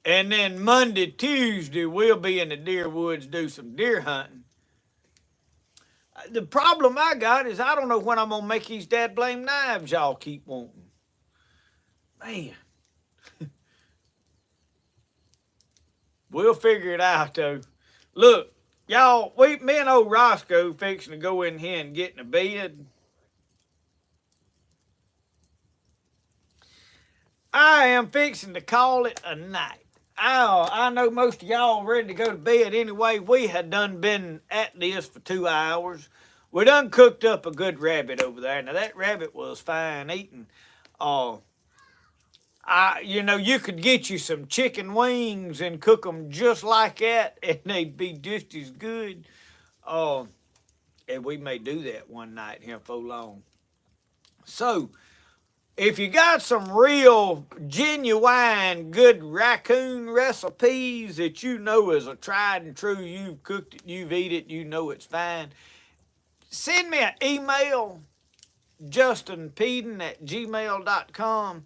And then Monday, Tuesday, we'll be in the deer woods, do some deer hunting. The problem I got is I don't know when I'm going to make these dad blame knives y'all keep wanting. Man, We'll figure it out though. Look, y'all, me and old Roscoe fixing to go in here and get in the bed. I am fixing to call it a night. I know most of y'all ready to go to bed anyway. We had done been at this for 2 hours. We done cooked up a good rabbit over there. Now that rabbit was fine eating. You could get you some chicken wings and cook them just like that, and they'd be just as good. And we may do that one night here for long. So, if you got some real, genuine, good raccoon recipes that you know is a tried and true, you've cooked it, you've eaten it, you know it's fine, send me an email, justinpeden@gmail.com.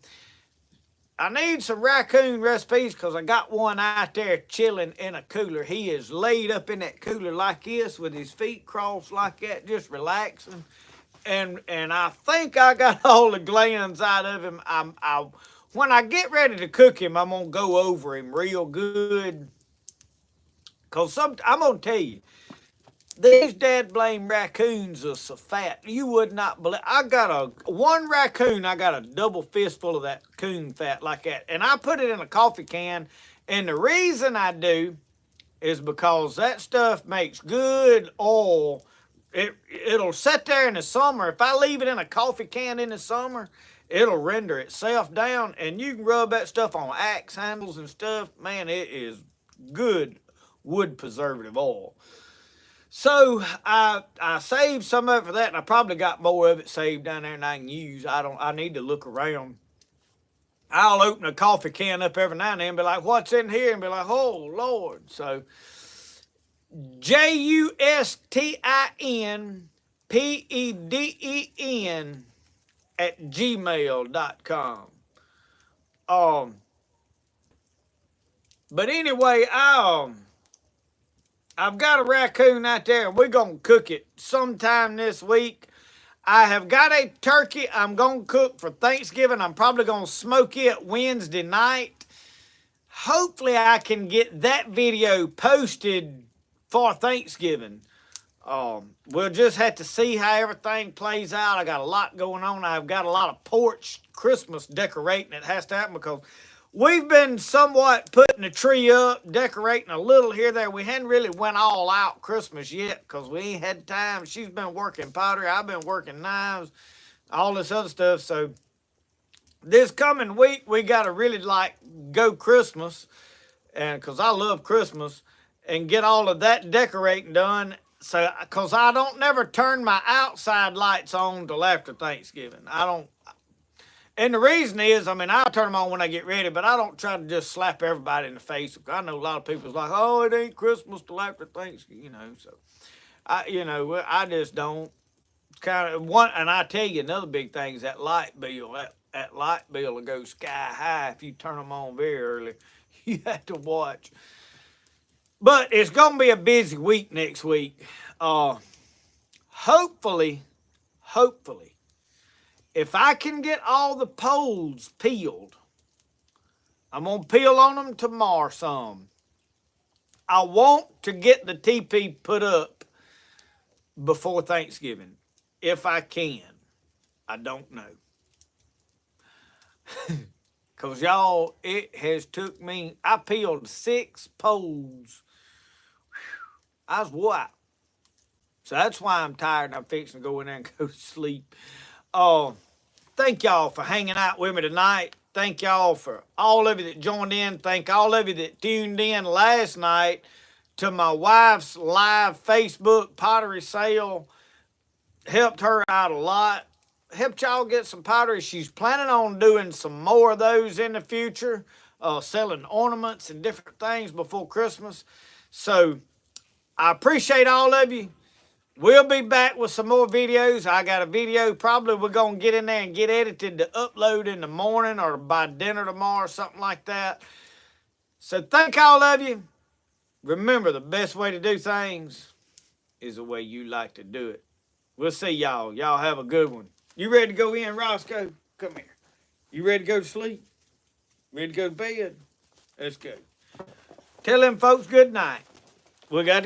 I need some raccoon recipes because I got one out there chilling in a cooler. He is laid up in that cooler like this with his feet crossed like that, just relaxing. And I think I got all the glands out of him. When I get ready to cook him, I'm gonna go over him real good. Cause I'm gonna tell you, these dad blame raccoons are so fat. You would not believe. I got one raccoon. I got a double fistful of that coon fat like that, and I put it in a coffee can. And the reason I do is because that stuff makes good oil. It'll sit there in the summer. If I leave it in a coffee can in the summer, it'll render itself down, and you can rub that stuff on axe handles and stuff. Man, it is good wood preservative oil. So I saved some of it for that, and I probably got more of it saved down there than I can use. I need to look around. I'll open a coffee can up every now and then and be like, what's in here? And be like, oh, Lord. So justinpeden@gmail.com. But anyway, I've got a raccoon out there, and we're going to cook it sometime this week. I have got a turkey I'm going to cook for Thanksgiving. I'm probably going to smoke it Wednesday night. Hopefully, I can get that video posted for Thanksgiving. We'll just have to see how everything plays out. I got a lot going on. I've got a lot of porch Christmas decorating that has to happen because we've been somewhat putting the tree up, decorating a little here, there. We hadn't really went all out Christmas yet because we ain't had time. She's been working pottery. I've been working knives, all this other stuff. So this coming week, we got to really go Christmas, and because I love Christmas, and get all of that decorating done. So, because I don't never turn my outside lights on till after Thanksgiving. I don't. And the reason is, I'll turn them on when I get ready, but I don't try to just slap everybody in the face. I know a lot of people's like, oh, it ain't Christmas till after Thanksgiving, So, I just don't and I tell you, another big thing is that light bill. That light bill will go sky high if you turn them on very early. You have to watch. But it's going to be a busy week next week. Hopefully, if I can get all the poles peeled, I'm going to peel on them tomorrow some. I want to get the TP put up before Thanksgiving, if I can. I don't know. Because, y'all, it has took me, I peeled 6 poles. I was wore. So that's why I'm tired and I'm fixing to go in there and go to sleep. Thank y'all for hanging out with me tonight. Thank y'all for all of you that joined in. Thank all of you that tuned in last night to my wife's live Facebook pottery sale. Helped her out a lot. Helped y'all get some pottery. She's planning on doing some more of those in the future. Selling ornaments and different things before Christmas. So I appreciate all of you. We'll be back with some more videos. I got a video probably we're going to get in there and get edited to upload in the morning or by dinner tomorrow or something like that. So thank all of you. Remember, the best way to do things is the way you like to do it. We'll see y'all. Y'all have a good one. You ready to go in, Roscoe? Come here. You ready to go to sleep? Ready to go to bed? Let's go. Tell them folks good night. We got to